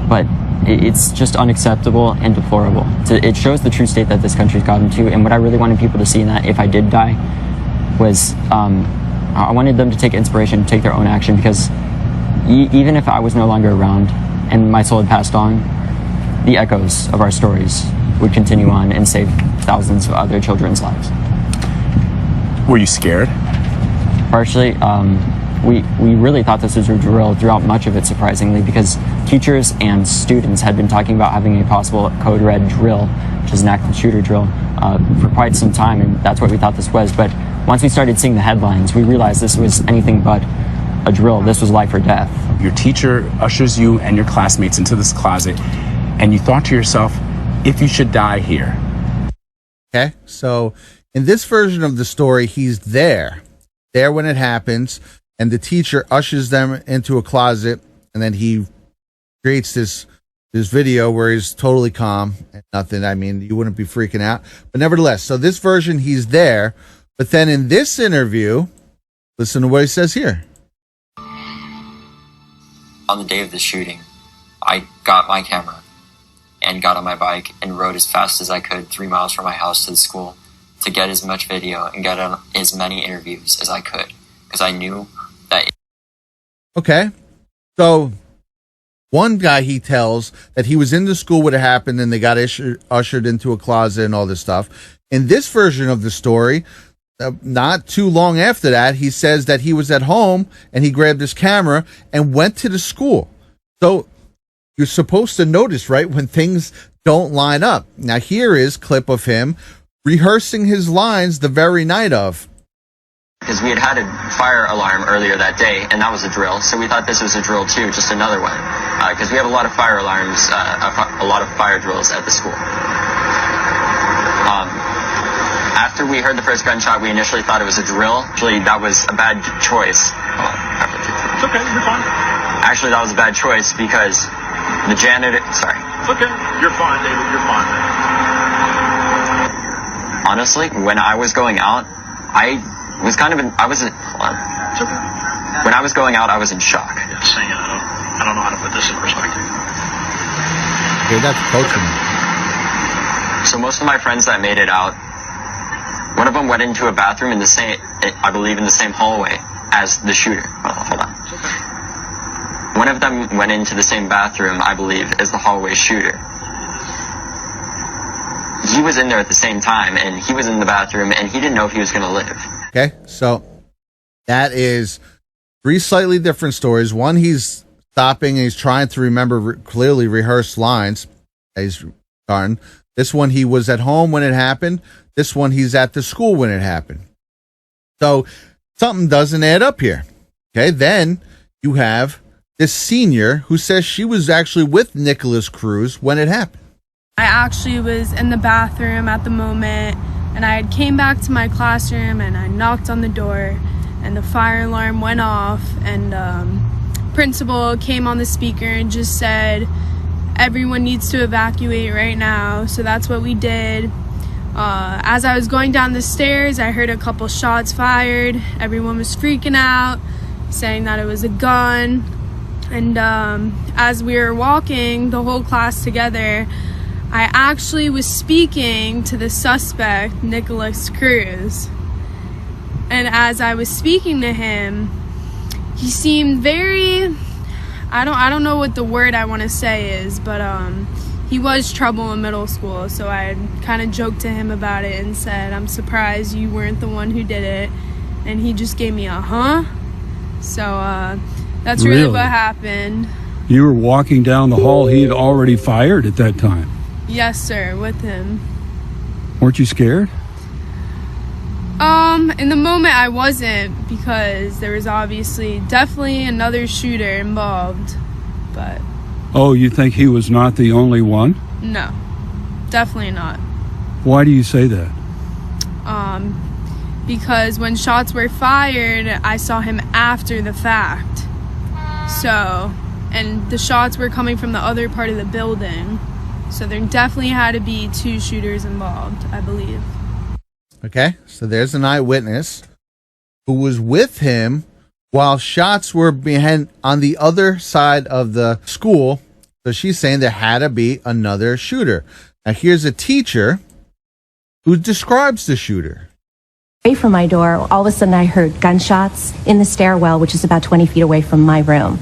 But it's just unacceptable and deplorable. It shows the true state that this country's gotten to, and what I really wanted people to see in that, if I did die, was I wanted them to take inspiration, take their own action, because even if I was no longer around and my soul had passed on, the echoes of our stories would continue on and save thousands of other children's lives. Were you scared? Partially. We really thought this was a drill throughout much of it, surprisingly, because teachers and students had been talking about having a possible code red drill, which is an active shooter drill, for quite some time, and that's what we thought this was. But once we started seeing the headlines, we realized this was anything but a drill. This was life or death. Your teacher ushers you and your classmates into this closet, and you thought to yourself, if you should die here. Okay, so in this version of the story, he's there when it happens, and the teacher ushers them into a closet, and then he creates this video where he's totally calm and nothing. I mean, you wouldn't be freaking out, but nevertheless, so this version, he's there, but then in this interview, listen to what he says here. On the day of the shooting, I got my camera and got on my bike and rode as fast as I could 3 miles from my house to the school to get as much video and get as many interviews as I could, because I knew that. Okay, so one guy, he tells that he was in the school when it happened and they got ushered into a closet and all this stuff. In this version of the story, not too long after that, he says that he was at home and he grabbed his camera and went to the school. So you're supposed to notice, right, when things don't line up. Now, here is clip of him rehearsing his lines the very night of. Because we had a fire alarm earlier that day, and that was a drill. So we thought this was a drill too, just another one. Because we have a lot of fire alarms, a lot of fire drills at the school. After we heard the first gunshot, we initially thought it was a drill. Actually, that was a bad choice. It's okay, you're fine. Actually, that was a bad choice because the janitor. Sorry. It's okay, you're fine, David. You're fine, man. Honestly, when I was going out, I was kind of in. I wasn't. Hold on. It's okay. When I was going out, I was in shock. Yeah, saying it, I don't know how to put this in perspective. Okay, that's coaching. So most of my friends that made it out, one of them went into a bathroom in the same, I believe, in the same hallway as the shooter. Hold on. It's okay. One of them went into the same bathroom, I believe, as the hallway shooter. He was in there at the same time, and he was in the bathroom, and he didn't know if he was going to live. Okay, so that is 3 slightly different stories. One, he's stopping and he's trying to remember clearly rehearsed lines. He's darn. This one, he was at home when it happened. This one, he's at the school when it happened. So something doesn't add up here. Okay, then you have this senior who says she was actually with Nicholas Cruz when it happened. I actually was in the bathroom at the moment, and I had came back to my classroom and I knocked on the door, and the fire alarm went off, and principal came on the speaker and just said, everyone needs to evacuate right now. So that's what we did. As I was going down the stairs, I heard a couple shots fired. Everyone was freaking out, saying that it was a gun. And as we were walking, the whole class together, I actually was speaking to the suspect, Nicholas Cruz. And as I was speaking to him, he seemed very, I don't know what the word I want to say is, but he was trouble in middle school. So I kind of joked to him about it and said, I'm surprised you weren't the one who did it. And he just gave me a huh. So that's really what happened. You were walking down the hall. He had already fired at that time. Yes, sir, with him. Weren't you scared? In the moment I wasn't, because there was obviously definitely another shooter involved, but... Oh, you think he was not the only one? No, definitely not. Why do you say that? Because when shots were fired, I saw him after the fact. So, and the shots were coming from the other part of the building. So there definitely had to be 2 shooters involved, I believe. Okay, so there's an eyewitness who was with him while shots were behind on the other side of the school. So she's saying there had to be another shooter. Now here's a teacher who describes the shooter. Away from my door, all of a sudden I heard gunshots in the stairwell, which is about 20 feet away from my room.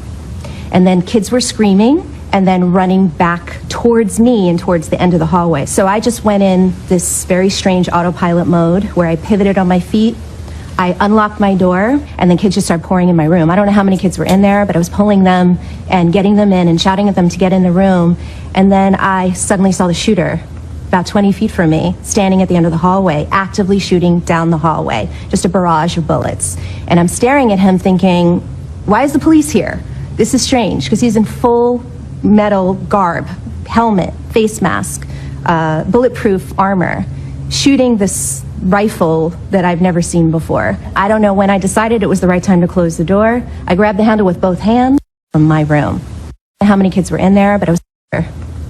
And then kids were screaming and then running back towards me and towards the end of the hallway. So I just went in this very strange autopilot mode where I pivoted on my feet. I unlocked my door, and then kids just started pouring in my room. I don't know how many kids were in there, but I was pulling them and getting them in and shouting at them to get in the room. And then I suddenly saw the shooter about 20 feet from me, standing at the end of the hallway, actively shooting down the hallway, just a barrage of bullets. And I'm staring at him thinking, why is the police here? This is strange, because he's in full metal garb, helmet, face mask, bulletproof armor, shooting this rifle that I've never seen before. I don't know when I decided it was the right time to close the door. I grabbed the handle with both hands from my room. I don't know how many kids were in there, but I was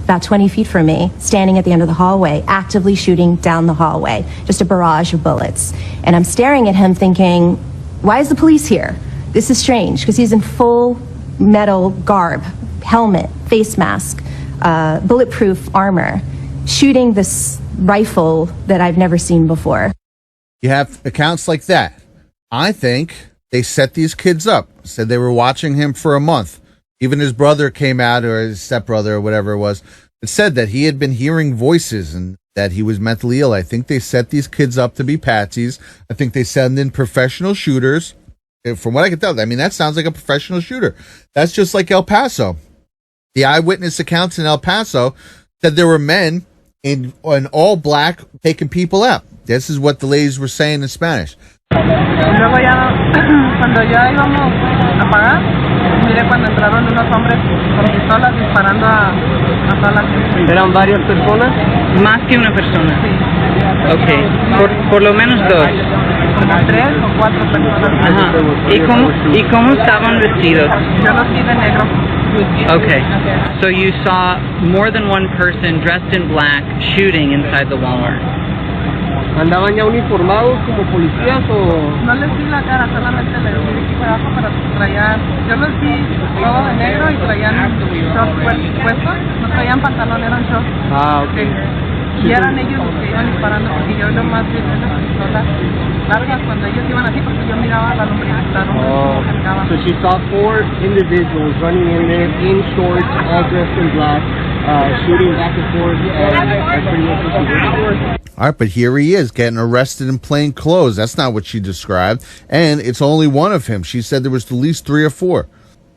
about 20 feet from me, standing at the end of the hallway, actively shooting down the hallway, just a barrage of bullets. And I'm staring at him thinking, why is the police here? This is strange, because he's in full metal garb, helmet, face mask, bulletproof armor, shooting this rifle that I've never seen before. You have accounts like that. I think they set these kids up, said they were watching him for a month. Even his brother came out, or his stepbrother, or whatever it was, and said that he had been hearing voices and that he was mentally ill. I think they set these kids up to be patsies. I think they send in professional shooters. From what I can tell, I mean, that sounds like a professional shooter. That's just like El Paso. The eyewitness accounts in El Paso said there were men in all black taking people out. This is what the ladies were saying in Spanish. Luego ya, cuando ya íbamos a pagar, mire cuando entraron unos hombres con pistolas disparando a toda la gente. ¿Eran varias personas? Más que una persona. Sí. Ok, por lo menos dos. Como 3 o 4 personas. Ajá. ¿Y cómo estaban vestidos? Yo los vi de negro. Okay, so you saw more than one person dressed in black shooting inside the Walmart. ¿Andaban ya uniformados como policías o...? No les vi la cara, solamente les vi de aquí para abajo, pero traían... Yo los vi todo de negro y traían shorts puestos, no traían pantalón, eran shorts. Ah, ok. Y eran ellos los que iban disparando, porque yo nomás vi las pistolas largas cuando ellos iban así, porque yo miraba la lumbre que cargaban. So she saw 4 individuals running in there in shorts, all dressed in black, shooting back and forth, and pretty much what she did. All right, but here he is getting arrested in plain clothes. That's not what she described. And it's only one of him. She said there was at least 3 or 4,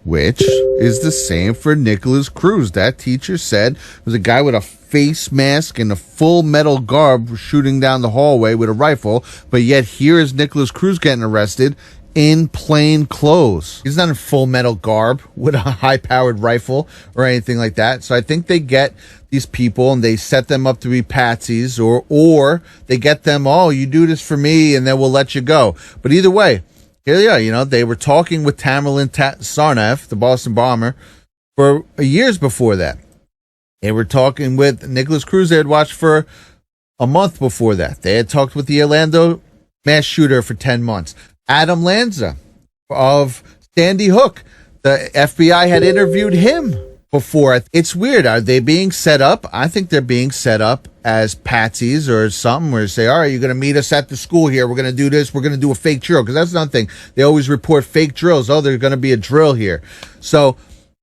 which is the same for Nicholas Cruz. That teacher said it was a guy with a face mask and a full metal garb shooting down the hallway with a rifle. But yet here is Nicholas Cruz getting arrested in plain clothes. He's not in full metal garb with a high-powered rifle or anything like that. So I think they get these people and they set them up to be patsies, or they get them, oh, you do this for me and then we'll let you go. But either way, here they are. You know, they were talking with Tamerlan Tsarnaev, the Boston bomber, for years before that. They were talking with Nicholas Cruz. They had watched for a month before that. They had talked with the Orlando mass shooter for 10 months. Adam Lanza of Sandy Hook. The FBI had interviewed him before. It's weird. Are they being set up? I think they're being set up as patsies or something, where they say, all right, you're going to meet us at the school here. We're going to do this. We're going to do a fake drill. Because that's another thing. They always report fake drills. Oh, there's going to be a drill here. So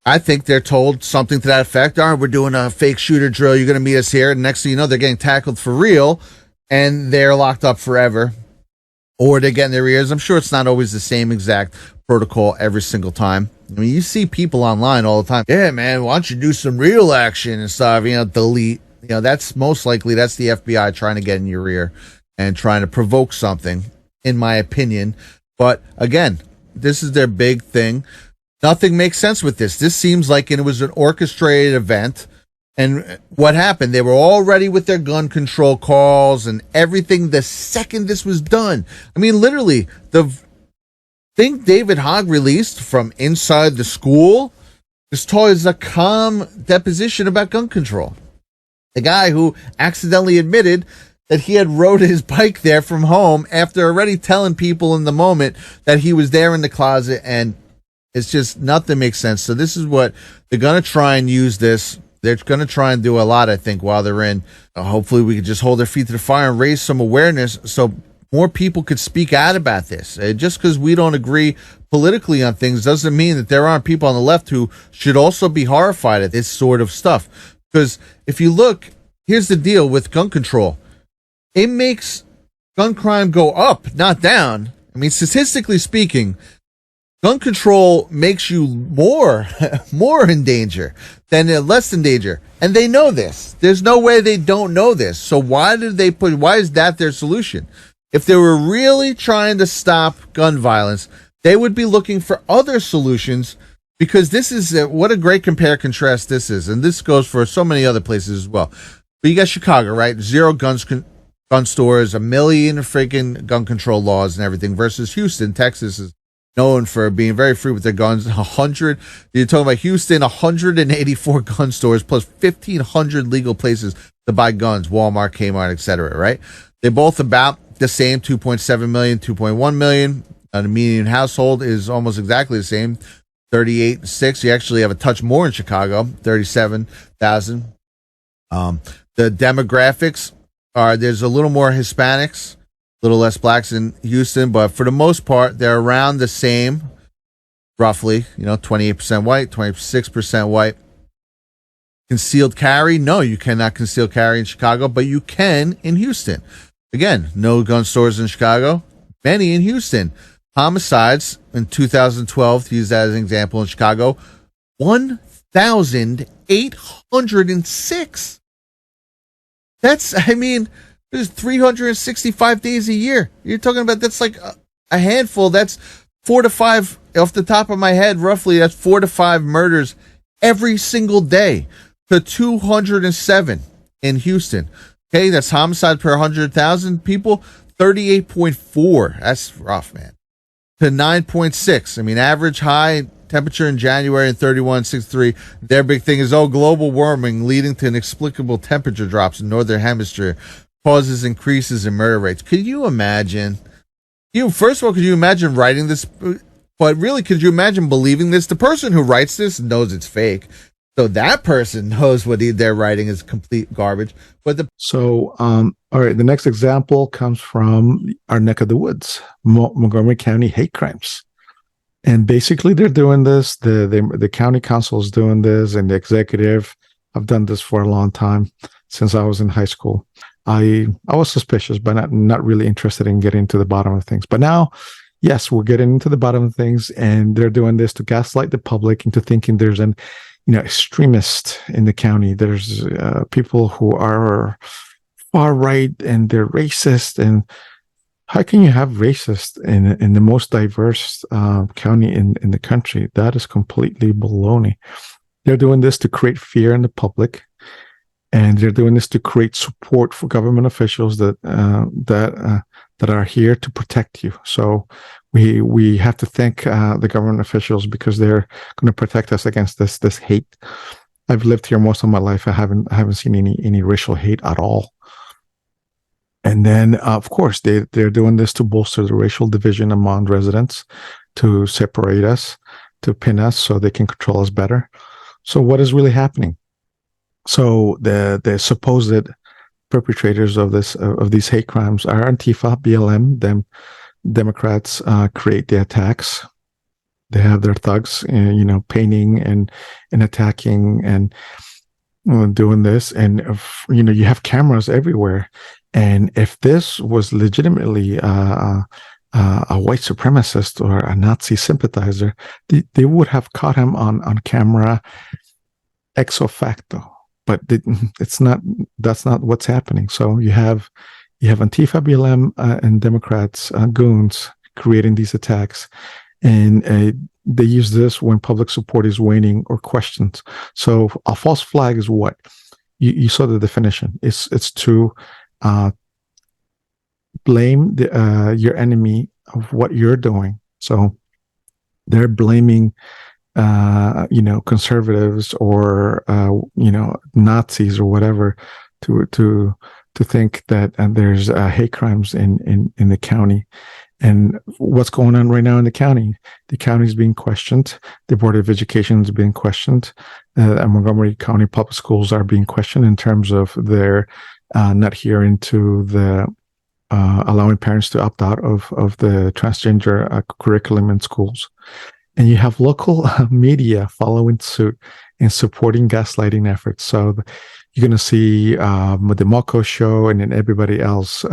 I think they're told something to that effect. All right, we're doing a fake shooter drill. You're going to meet us here. And next thing you know, they're getting tackled for real. And they're locked up forever. Or they're getting their ears. I'm sure it's not always the same exact protocol every single time. I mean, you see people online all the time. Yeah, man, why don't you do some real action and stuff? You know, delete. You know, that's most likely that's the FBI trying to get in your ear and trying to provoke something, in my opinion. But again, this is their big thing. Nothing makes sense with this. This seems like it was an orchestrated event. And what happened? They were all ready with their gun control calls and everything the second this was done. I mean, literally, the thing David Hogg released from inside the school is told as a calm deposition about gun control. The guy who accidentally admitted that he had rode his bike there from home after already telling people in the moment that he was there in the closet, and it's just nothing makes sense. So this is what they're going to try and use this. They're going to try and do a lot, I think, while they're in. Hopefully we could just hold their feet to the fire and raise some awareness so more people could speak out about this. Just because we don't agree politically on things doesn't mean that there aren't people on the left who should also be horrified at this sort of stuff. Because if you look, here's the deal with gun control. It makes gun crime go up, not down. I mean, statistically speaking, gun control makes you more in danger than less in danger. And they know this. There's no way they don't know this. So why is that their solution? If they were really trying to stop gun violence, they would be looking for other solutions, because this is what a great compare contrast this is. And this goes for so many other places as well. But you got Chicago, right? 0 gun stores, 1 million freaking gun control laws and everything, versus Houston. Texas is known for being very free with their guns. You're talking about Houston, 184 gun stores plus 1,500 legal places to buy guns, Walmart, Kmart, etc. Right? They're both about the same, 2.7 million, 2.1 million. The median household is almost exactly the same, 38.6. You actually have a touch more in Chicago, 37,000. The demographics are, there's a little more Hispanics, a little less blacks in Houston, but for the most part, they're around the same, roughly, 28% white, 26% white. Concealed carry? No, you cannot conceal carry in Chicago, but you can in Houston. Again, no gun stores in Chicago, many in Houston. Homicides in 2012, to use that as an example, in Chicago, 1,806. There's 365 days a year. You're talking about, that's like a handful. That's 4 to 5, off the top of my head, roughly, that's 4 to 5 murders every single day, to 207 in Houston. Okay, that's homicide per 100,000 people, 38.4. That's rough, man. To 9.6. Average high temperature in January in 31.63. Their big thing is, global warming leading to inexplicable temperature drops in northern hemisphere causes increases in murder rates. Could you imagine? First of all, could you imagine writing this? But really, could you imagine believing this? The person who writes this knows it's fake. So that person knows what they're writing is complete garbage. But all right, the next example comes from our neck of the woods, Montgomery County hate crimes. And basically they're doing this, the county council is doing this, and the executive have done this for a long time, since I was in high school. I was suspicious, but not really interested in getting to the bottom of things. But now, yes, we're getting into the bottom of things, and they're doing this to gaslight the public into thinking there's an extremist in the county. There's people who are far right and they're racist. And how can you have racist in the most diverse county in the country? That is completely baloney. They're doing this to create fear in the public, and they're doing this to create support for government officials that are here to protect you. So we have to thank the government officials, because they're going to protect us against this hate. I've lived here most of my life. I haven't seen any racial hate at all. And then, of course, they're doing this to bolster the racial division among residents, to separate us, to pin us so they can control us better. So what is really happening? So the supposed perpetrators of these hate crimes are Antifa, BLM. Them Democrats create the attacks. They have their thugs, painting and attacking and doing this. And you have cameras everywhere. And if this was legitimately a white supremacist or a Nazi sympathizer, they would have caught him on camera ex facto. But it's not. That's not what's happening. So you have Antifa, BLM, and Democrats, goons, creating these attacks, and they use this when public support is waning or questioned. So a false flag is what? You saw the definition. It's to blame your enemy of what you're doing. So they're blaming conservatives or Nazis or whatever to think that there's hate crimes in the county. And what's going on right now in the county? The county is being questioned. The Board of Education is being questioned. Montgomery County Public Schools are being questioned in terms of their not adhering to the allowing parents to opt out of the transgender curriculum in schools. And you have local media following suit and supporting gaslighting efforts. So you're going to see the Moco show and then everybody else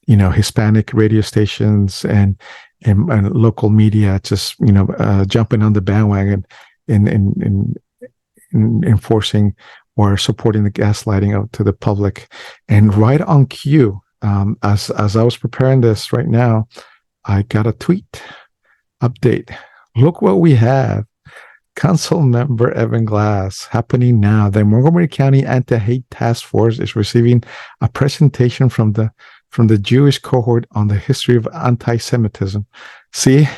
Hispanic radio stations and local media just jumping on the bandwagon in enforcing or supporting the gaslighting out to the public. And right on cue, as I was preparing this right now, I got a tweet update. Look what we have. Council member Evan Glass, happening now. The Montgomery County Anti-Hate Task Force is receiving a presentation from the Jewish cohort on the history of anti-Semitism. See,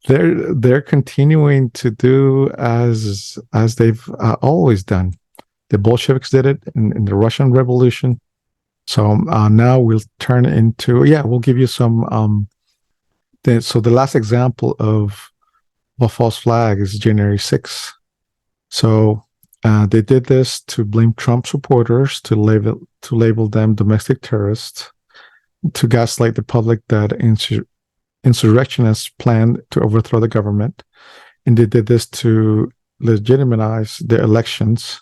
they're continuing to do as they've always done. The Bolsheviks did it in the Russian Revolution. So now we'll turn into, we'll give you some. So the last example of a false flag is January 6th. So they did this to blame Trump supporters, to label them domestic terrorists, to gaslight the public that insurrectionists planned to overthrow the government. And they did this to legitimize the elections.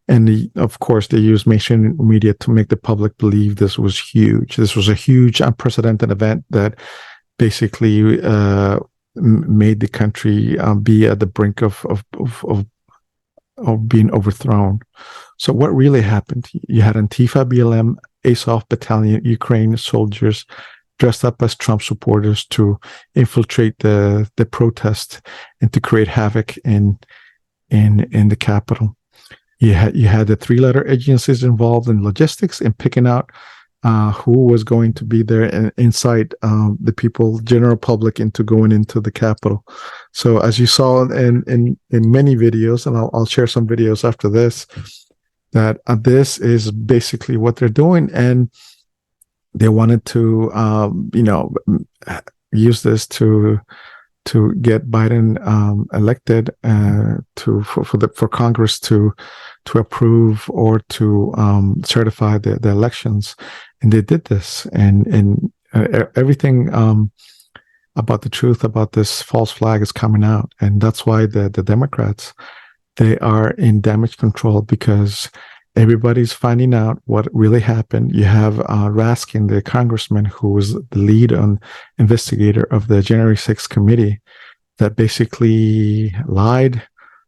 And of course, they used mainstream media to make the public believe this was huge. This was a huge, unprecedented event that basically made the country be at the brink of being overthrown. So what really happened? You had Antifa, BLM, Azov Battalion, Ukraine soldiers dressed up as Trump supporters to infiltrate the protest and to create havoc in the Capitol. You had the three-letter agencies involved in logistics and picking out who was going to be there and incite the people, general public, into going into the Capitol. So as you saw in many videos, and I'll share some videos after this, that this is basically what they're doing, and they wanted to use this to get Biden elected, for Congress to approve or to certify the elections. And they did this, and everything about the truth about this false flag is coming out. And that's why the Democrats, they are in damage control, because everybody's finding out what really happened. You have Raskin, the congressman who was the lead investigator of the January 6th committee, that basically lied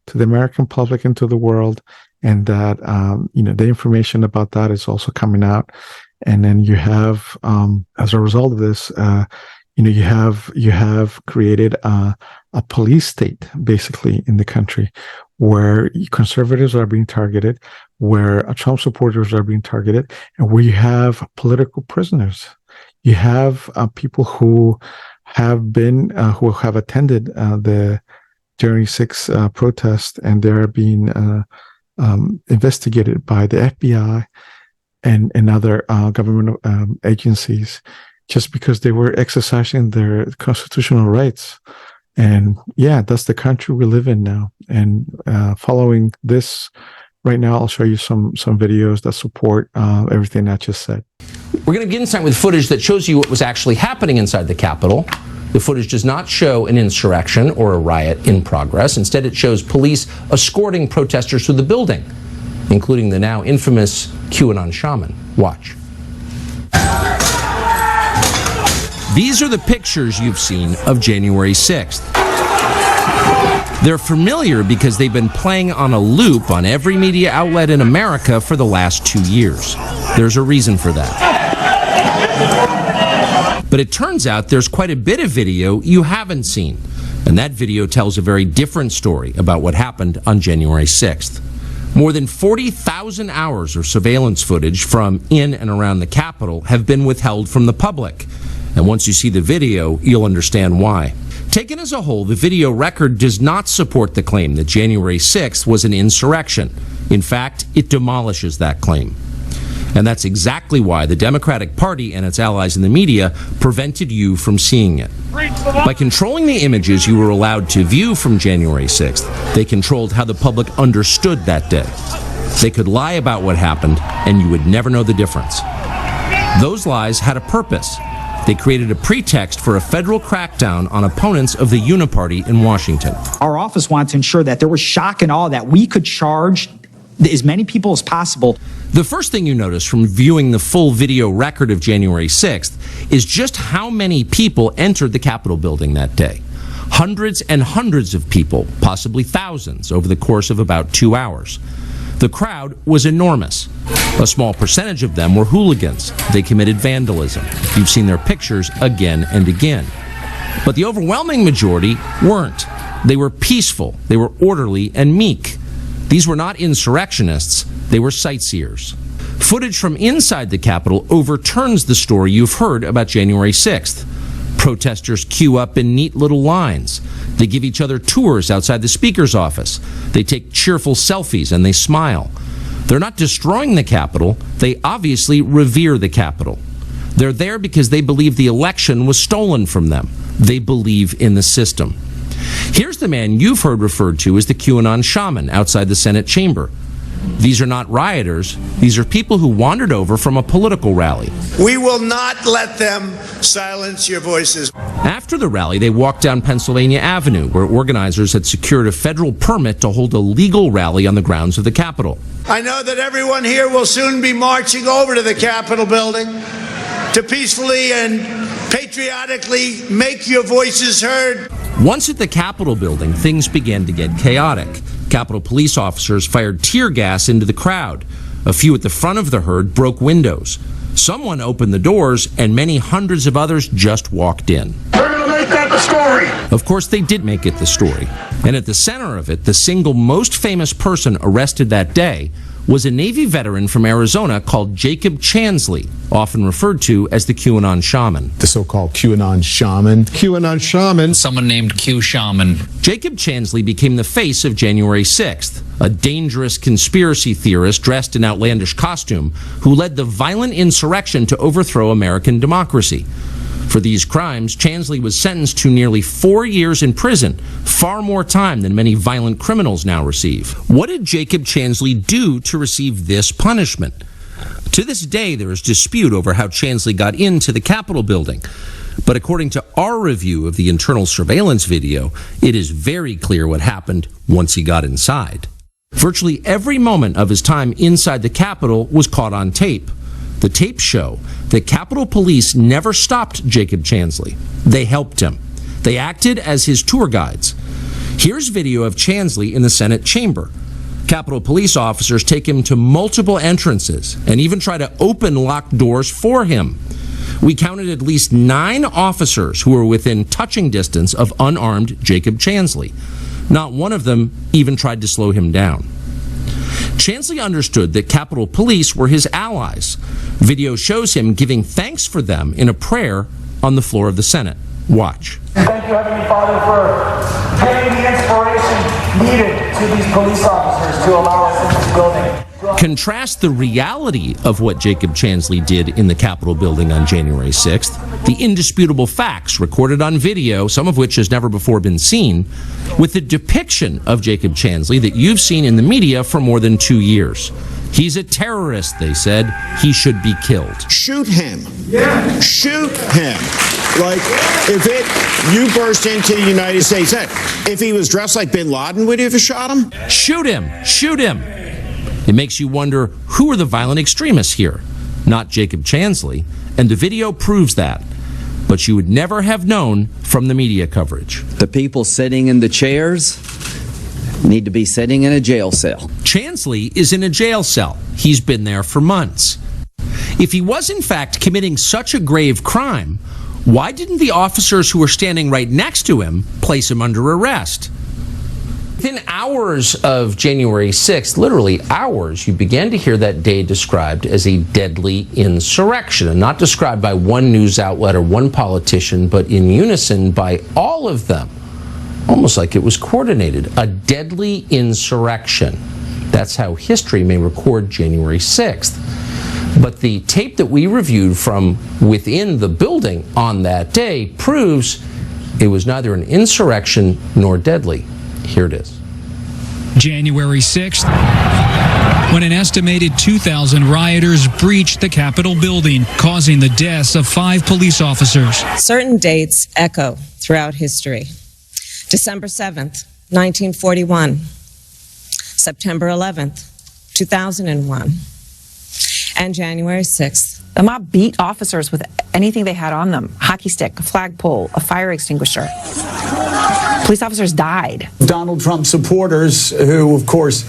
to the American public and to the world. And that, the information about that is also coming out. And then you have, as a result of this, you have created a police state, basically, in the country, where conservatives are being targeted, where Trump supporters are being targeted, and where you have political prisoners. You have people who have attended the January 6th protest, and they're being investigated by the FBI and other government agencies, just because they were exercising their constitutional rights. And that's the country we live in now. And following this, right now, I'll show you some videos that support everything I just said. We're going to begin tonight with footage that shows you what was actually happening inside the Capitol. The footage does not show an insurrection or a riot in progress. Instead, it shows police escorting protesters through the building, including the now infamous QAnon shaman. Watch. These are the pictures you've seen of January 6th. They're familiar because they've been playing on a loop on every media outlet in America for the last 2 years. There's a reason for that. But it turns out there's quite a bit of video you haven't seen. And that video tells a very different story about what happened on January 6th. More than 40,000 hours of surveillance footage from in and around the Capitol have been withheld from the public. And once you see the video, you'll understand why. Taken as a whole, the video record does not support the claim that January 6th was an insurrection. In fact, it demolishes that claim. And that's exactly why the Democratic Party and its allies in the media prevented you from seeing it. By controlling the images you were allowed to view from January 6th, they controlled how the public understood that day. They could lie about what happened, and you would never know the difference. Those lies had a purpose. They created a pretext for a federal crackdown on opponents of the Uniparty in Washington. Our office wanted to ensure that there was shock and awe that we could charge as many people as possible. The first thing you notice from viewing the full video record of January 6th is just how many people entered the Capitol building that day. Hundreds and hundreds of people, possibly thousands, over the course of about 2 hours. The crowd was enormous. A small percentage of them were hooligans. They committed vandalism. You've seen their pictures again and again. But the overwhelming majority weren't. They were peaceful, they were orderly and meek. These were not insurrectionists, they were sightseers. Footage from inside the Capitol overturns the story you've heard about January 6th. Protesters queue up in neat little lines. They give each other tours outside the Speaker's office. They take cheerful selfies and they smile. They're not destroying the Capitol, they obviously revere the Capitol. They're there because they believe the election was stolen from them. They believe in the system. Here's the man you've heard referred to as the QAnon shaman outside the Senate chamber. These are not rioters. These are people who wandered over from a political rally. We will not let them silence your voices. After the rally, they walked down Pennsylvania Avenue, where organizers had secured a federal permit to hold a legal rally on the grounds of the Capitol. I know that everyone here will soon be marching over to the Capitol building to peacefully and patriotically make your voices heard. Once at the Capitol building, things began to get chaotic. Capitol police officers fired tear gas into the crowd. A few at the front of the herd broke windows. Someone opened the doors, and many hundreds of others just walked in. We're going to make that the story. Of course, they did make it the story. And at the center of it, the single most famous person arrested that day was a Navy veteran from Arizona called Jacob Chansley, often referred to as the QAnon shaman. The so-called QAnon shaman. QAnon shaman. Someone named Q Shaman. Jacob Chansley became the face of January 6th, a dangerous conspiracy theorist dressed in outlandish costume who led the violent insurrection to overthrow American democracy. For these crimes, Chansley was sentenced to nearly 4 years in prison, far more time than many violent criminals now receive. What did Jacob Chansley do to receive this punishment? To this day, there is dispute over how Chansley got into the Capitol building. But according to our review of the internal surveillance video, it is very clear what happened once he got inside. Virtually every moment of his time inside the Capitol was caught on tape. The tapes show that Capitol Police never stopped Jacob Chansley. They helped him. They acted as his tour guides. Here's video of Chansley in the Senate chamber. Capitol Police officers take him to multiple entrances and even try to open locked doors for him. We counted at least 9 officers who were within touching distance of unarmed Jacob Chansley. Not one of them even tried to slow him down. Chansley understood that Capitol Police were his allies. Video shows him giving thanks for them in a prayer on the floor of the Senate. Watch. Thank you, Heavenly Father, for giving the inspiration needed to these police officers to allow us in this building. Contrast the reality of what Jacob Chansley did in the Capitol building on January 6th, the indisputable facts recorded on video, some of which has never before been seen, with the depiction of Jacob Chansley that you've seen in the media for more than 2 years. He's a terrorist, they said. He should be killed. Shoot him. Yeah. Shoot him. Like, you burst into the United States, if he was dressed like bin Laden, would you have shot him? Shoot him. Shoot him. It makes you wonder, who are the violent extremists here? Not Jacob Chansley, and the video proves that. But you would never have known from the media coverage. The people sitting in the chairs need to be sitting in a jail cell. Chansley is in a jail cell. He's been there for months. If he was in fact committing such a grave crime, why didn't the officers who were standing right next to him place him under arrest? Within hours of January 6th, literally hours, you began to hear that day described as a deadly insurrection, and not described by one news outlet or one politician, but in unison by all of them, almost like it was coordinated. A deadly insurrection. That's how history may record January 6th. But the tape that we reviewed from within the building on that day proves it was neither an insurrection nor deadly. Here it is. January 6th, when an estimated 2,000 rioters breached the Capitol building, causing the deaths of 5 police officers. Certain dates echo throughout history. December 7th, 1941. September 11th, 2001, and January 6th. The mob beat officers with anything they had on them: hockey stick, a flagpole, a fire extinguisher. Police officers died. Donald Trump supporters who, of course,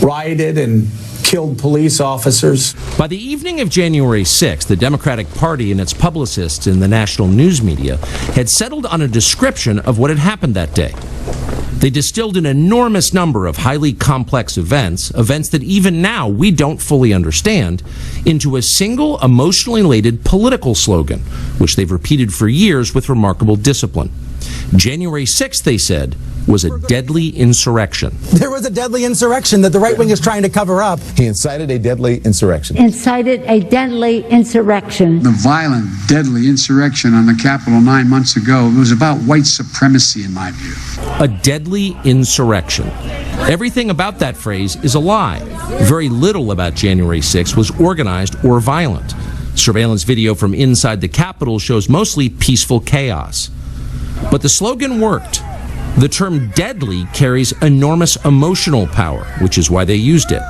rioted and killed police officers. By the evening of January 6th, the Democratic Party and its publicists in the national news media had settled on a description of what had happened that day. They distilled an enormous number of highly complex events that even now we don't fully understand, into a single emotionally laden political slogan, which they've repeated for years with remarkable discipline. January 6th, they said, was a deadly insurrection. There was a deadly insurrection that the right wing is trying to cover up. He incited a deadly insurrection. Incited a deadly insurrection. The violent, deadly insurrection on the Capitol 9 months ago was about white supremacy, in my view. A deadly insurrection. Everything about that phrase is a lie. Very little about January 6th was organized or violent. Surveillance video from inside the Capitol shows mostly peaceful chaos. But the slogan worked. The term deadly carries enormous emotional power, which is why they used it.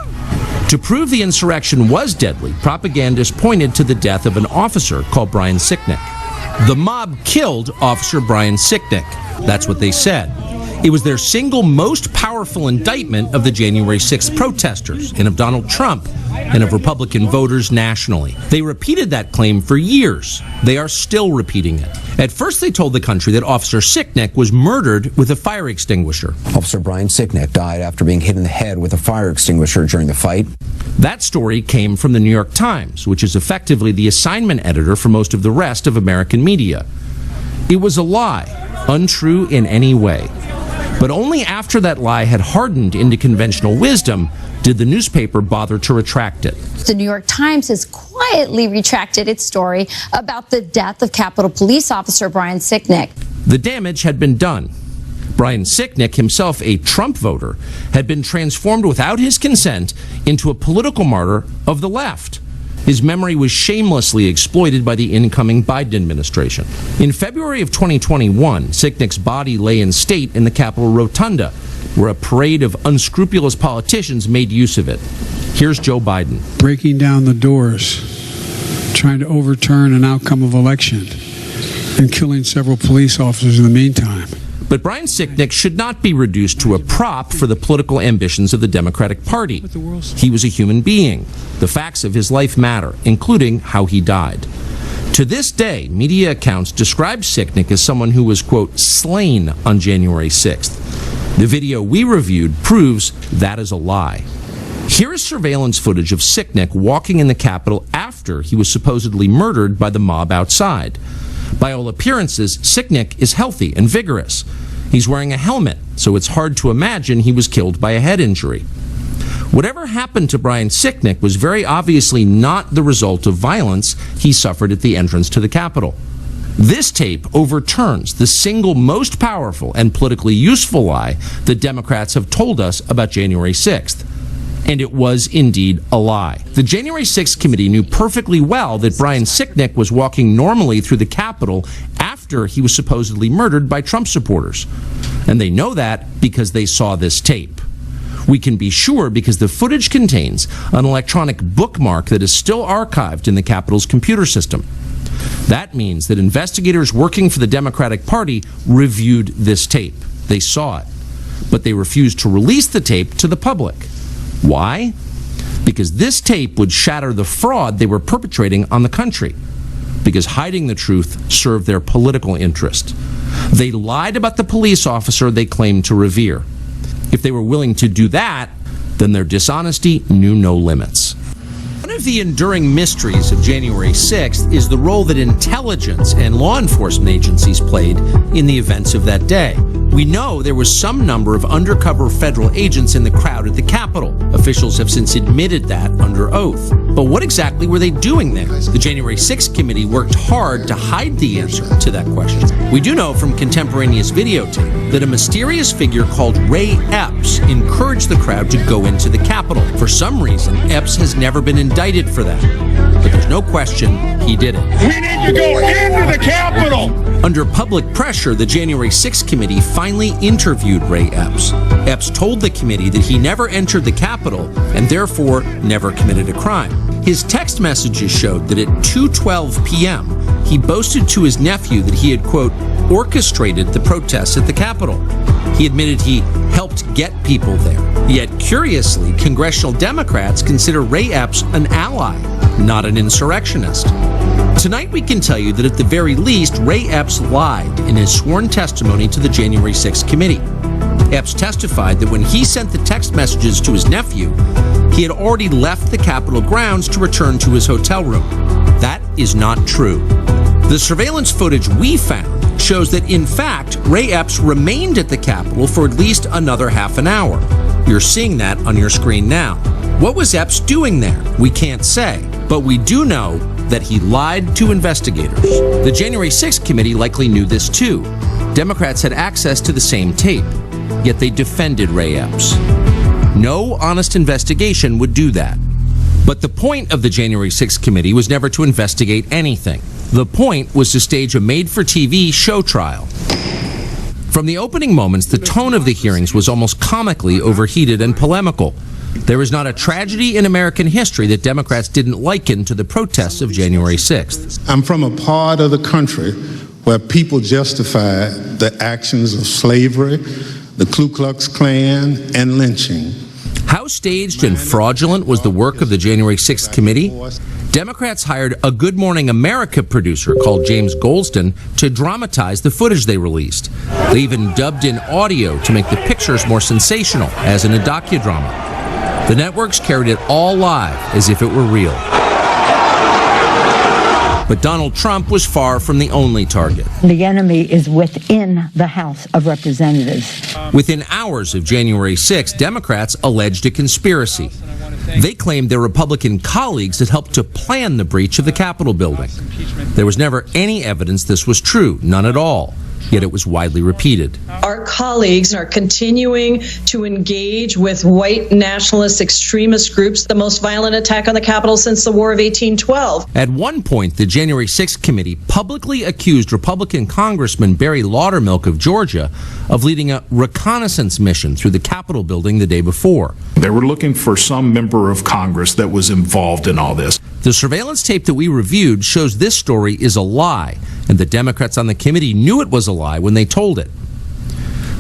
To prove the insurrection was deadly, propagandists pointed to the death of an officer called Brian Sicknick. The mob killed Officer Brian Sicknick. That's what they said. It was their single most powerful indictment of the January 6th protesters and of Donald Trump and of Republican voters nationally. They repeated that claim for years. They are still repeating it. At first, they told the country that Officer Sicknick was murdered with a fire extinguisher. Officer Brian Sicknick died after being hit in the head with a fire extinguisher during the fight. That story came from the New York Times, which is effectively the assignment editor for most of the rest of American media. It was a lie, untrue in any way. But only after that lie had hardened into conventional wisdom did the newspaper bother to retract it. The New York Times has quietly retracted its story about the death of Capitol Police Officer Brian Sicknick. The damage had been done. Brian Sicknick, himself a Trump voter, had been transformed without his consent into a political martyr of the left. His memory was shamelessly exploited by the incoming Biden administration. In February of 2021, Sicknick's body lay in state in the Capitol Rotunda, where a parade of unscrupulous politicians made use of it. Here's Joe Biden. Breaking down the doors, trying to overturn an outcome of election, and killing several police officers in the meantime. But Brian Sicknick should not be reduced to a prop for the political ambitions of the Democratic Party. He was a human being. The facts of his life matter, including how he died. To this day, media accounts describe Sicknick as someone who was, quote, slain on January 6th. The video we reviewed proves that is a lie. Here is surveillance footage of Sicknick walking in the Capitol after he was supposedly murdered by the mob outside. By all appearances, Sicknick is healthy and vigorous. He's wearing a helmet, so it's hard to imagine he was killed by a head injury. Whatever happened to Brian Sicknick was very obviously not the result of violence he suffered at the entrance to the Capitol. This tape overturns the single most powerful and politically useful lie the Democrats have told us about January 6th. And it was indeed a lie. The January 6th committee knew perfectly well that Brian Sicknick was walking normally through the Capitol after he was supposedly murdered by Trump supporters. And they know that because they saw this tape. We can be sure because the footage contains an electronic bookmark that is still archived in the Capitol's computer system. That means that investigators working for the Democratic Party reviewed this tape. They saw it. But they refused to release the tape to the public. Why? Because this tape would shatter the fraud they were perpetrating on the country. Because hiding the truth served their political interest. They lied about the police officer they claimed to revere. If they were willing to do that, then their dishonesty knew no limits. One of the enduring mysteries of January 6th is the role that intelligence and law enforcement agencies played in the events of that day. We know there was some number of undercover federal agents in the crowd at the Capitol. Officials have since admitted that under oath. But what exactly were they doing there? The January 6th committee worked hard to hide the answer to that question. We do know from contemporaneous videotape that a mysterious figure called Ray Epps encouraged the crowd to go into the Capitol. For some reason, Epps has never been indicted for that. But there's no question he did it. We need to go into the Capitol! Under public pressure, the January 6th committee finally finally interviewed Ray Epps. Epps told the committee that he never entered the Capitol and therefore never committed a crime. His text messages showed that at 2:12 p.m., he boasted to his nephew that he had, quote, orchestrated the protests at the Capitol. He admitted he helped get people there. Yet, curiously, congressional Democrats consider Ray Epps an ally, not an insurrectionist. Tonight, we can tell you that at the very least, Ray Epps lied in his sworn testimony to the January 6th committee. Epps testified that when he sent the text messages to his nephew, he had already left the Capitol grounds to return to his hotel room. That is not true. The surveillance footage we found shows that, in fact, Ray Epps remained at the Capitol for at least another half an hour. You're seeing that on your screen now. What was Epps doing there? We can't say, but we do know that he lied to investigators. The January 6th committee likely knew this too. Democrats had access to the same tape, yet they defended Ray Epps. No honest investigation would do that. But the point of the January 6th committee was never to investigate anything. The point was to stage a made-for-TV show trial. From the opening moments, the tone of the hearings was almost comically overheated and polemical. There is not a tragedy in American history that Democrats didn't liken to the protests of January 6th. I'm from a part of the country where people justify the actions of slavery, the Ku Klux Klan, and lynching. How staged and fraudulent was the work of the January 6th committee? Democrats hired a Good Morning America producer called James Goldston to dramatize the footage they released. They even dubbed in audio to make the pictures more sensational, as in a docudrama. The networks carried it all live as if it were real. But Donald Trump was far from the only target. The enemy is within the House of Representatives. Within hours of January 6th, Democrats alleged a conspiracy. They claimed their Republican colleagues had helped to plan the breach of the Capitol building. There was never any evidence this was true, none at all. Yet it was widely repeated. Our colleagues are continuing to engage with white nationalist extremist groups, the most violent attack on the Capitol since the War of 1812. At one point, the January 6th committee publicly accused Republican Congressman Barry Laudermilk of Georgia of leading a reconnaissance mission through the Capitol building the day before. They were looking for some member of Congress that was involved in all this. The surveillance tape that we reviewed shows this story is a lie, and the Democrats on the committee knew it was a lie when they told it.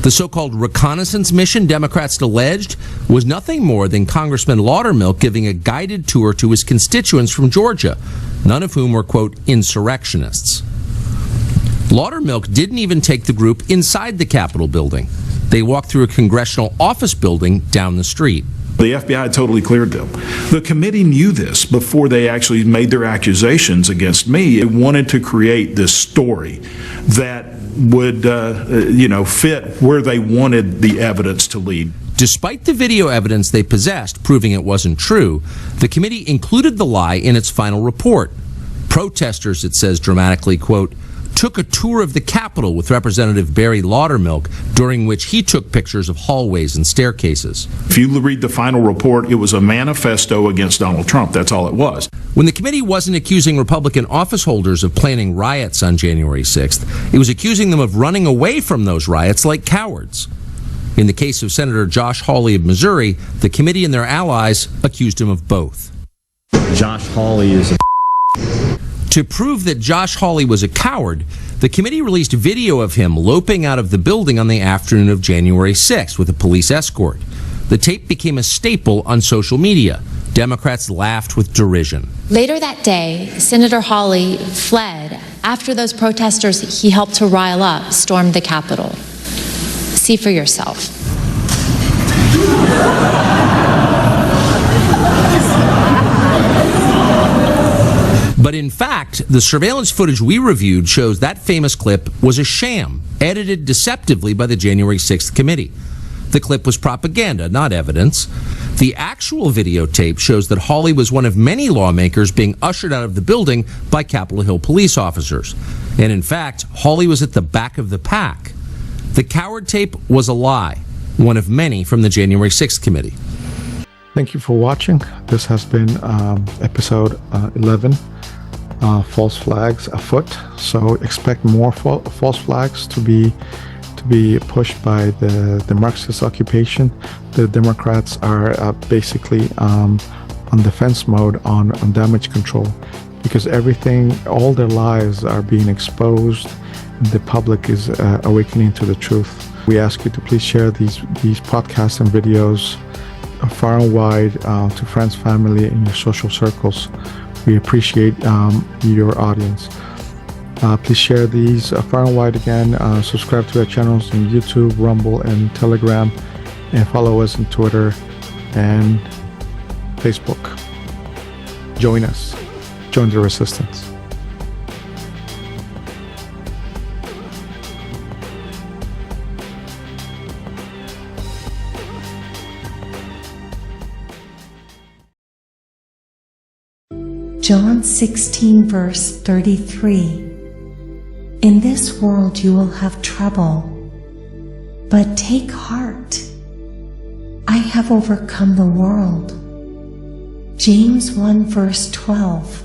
The so-called reconnaissance mission Democrats alleged was nothing more than Congressman Laudermilk giving a guided tour to his constituents from Georgia, none of whom were, quote, insurrectionists. Laudermilk didn't even take the group inside the Capitol building. They walked through a congressional office building down the street. The FBI totally cleared them. The committee knew this before they actually made their accusations against me. They wanted to create this story that would, fit where they wanted the evidence to lead. Despite the video evidence they possessed proving it wasn't true, the committee included the lie in its final report. Protesters, it says dramatically, quote, took a tour of the Capitol with Representative Barry Laudermilk, during which he took pictures of hallways and staircases. If you read the final report, it was a manifesto against Donald Trump. That's all it was. When the committee wasn't accusing Republican office holders of planning riots on January 6th, it was accusing them of running away from those riots like cowards. In the case of Senator Josh Hawley of Missouri, the committee and their allies accused him of both. Josh Hawley is a To prove that Josh Hawley was a coward, the committee released video of him loping out of the building on the afternoon of January 6th with a police escort. The tape became a staple on social media. Democrats laughed with derision. Later that day, Senator Hawley fled after those protesters he helped to rile up stormed the Capitol. See for yourself. But in fact, the surveillance footage we reviewed shows that famous clip was a sham, edited deceptively by the January 6th committee. The clip was propaganda, not evidence. The actual videotape shows that Hawley was one of many lawmakers being ushered out of the building by Capitol Hill police officers. And in fact, Hawley was at the back of the pack. The coward tape was a lie, one of many from the January 6th committee. Thank you for watching. This has been episode 11, False Flags Afoot. So expect more false flags to be be pushed by the Marxist occupation. The Democrats are basically on defense mode on damage control, because all their lies are being exposed. The public is awakening to the truth. We ask you to please share these podcasts and videos far and wide to friends, family, and your social circles. We appreciate your audience. Please share these far and wide again. Subscribe to our channels on YouTube, Rumble, and Telegram, and follow us on Twitter and Facebook. Join us. Join the resistance. John 16 verse 33. In this world you will have trouble, but take heart. I have overcome the world. James 1 verse 12.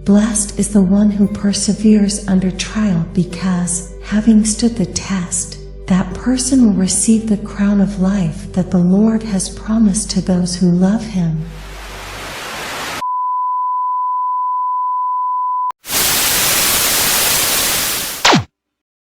Blessed is the one who perseveres under trial, because, having stood the test, that person will receive the crown of life that the Lord has promised to those who love him.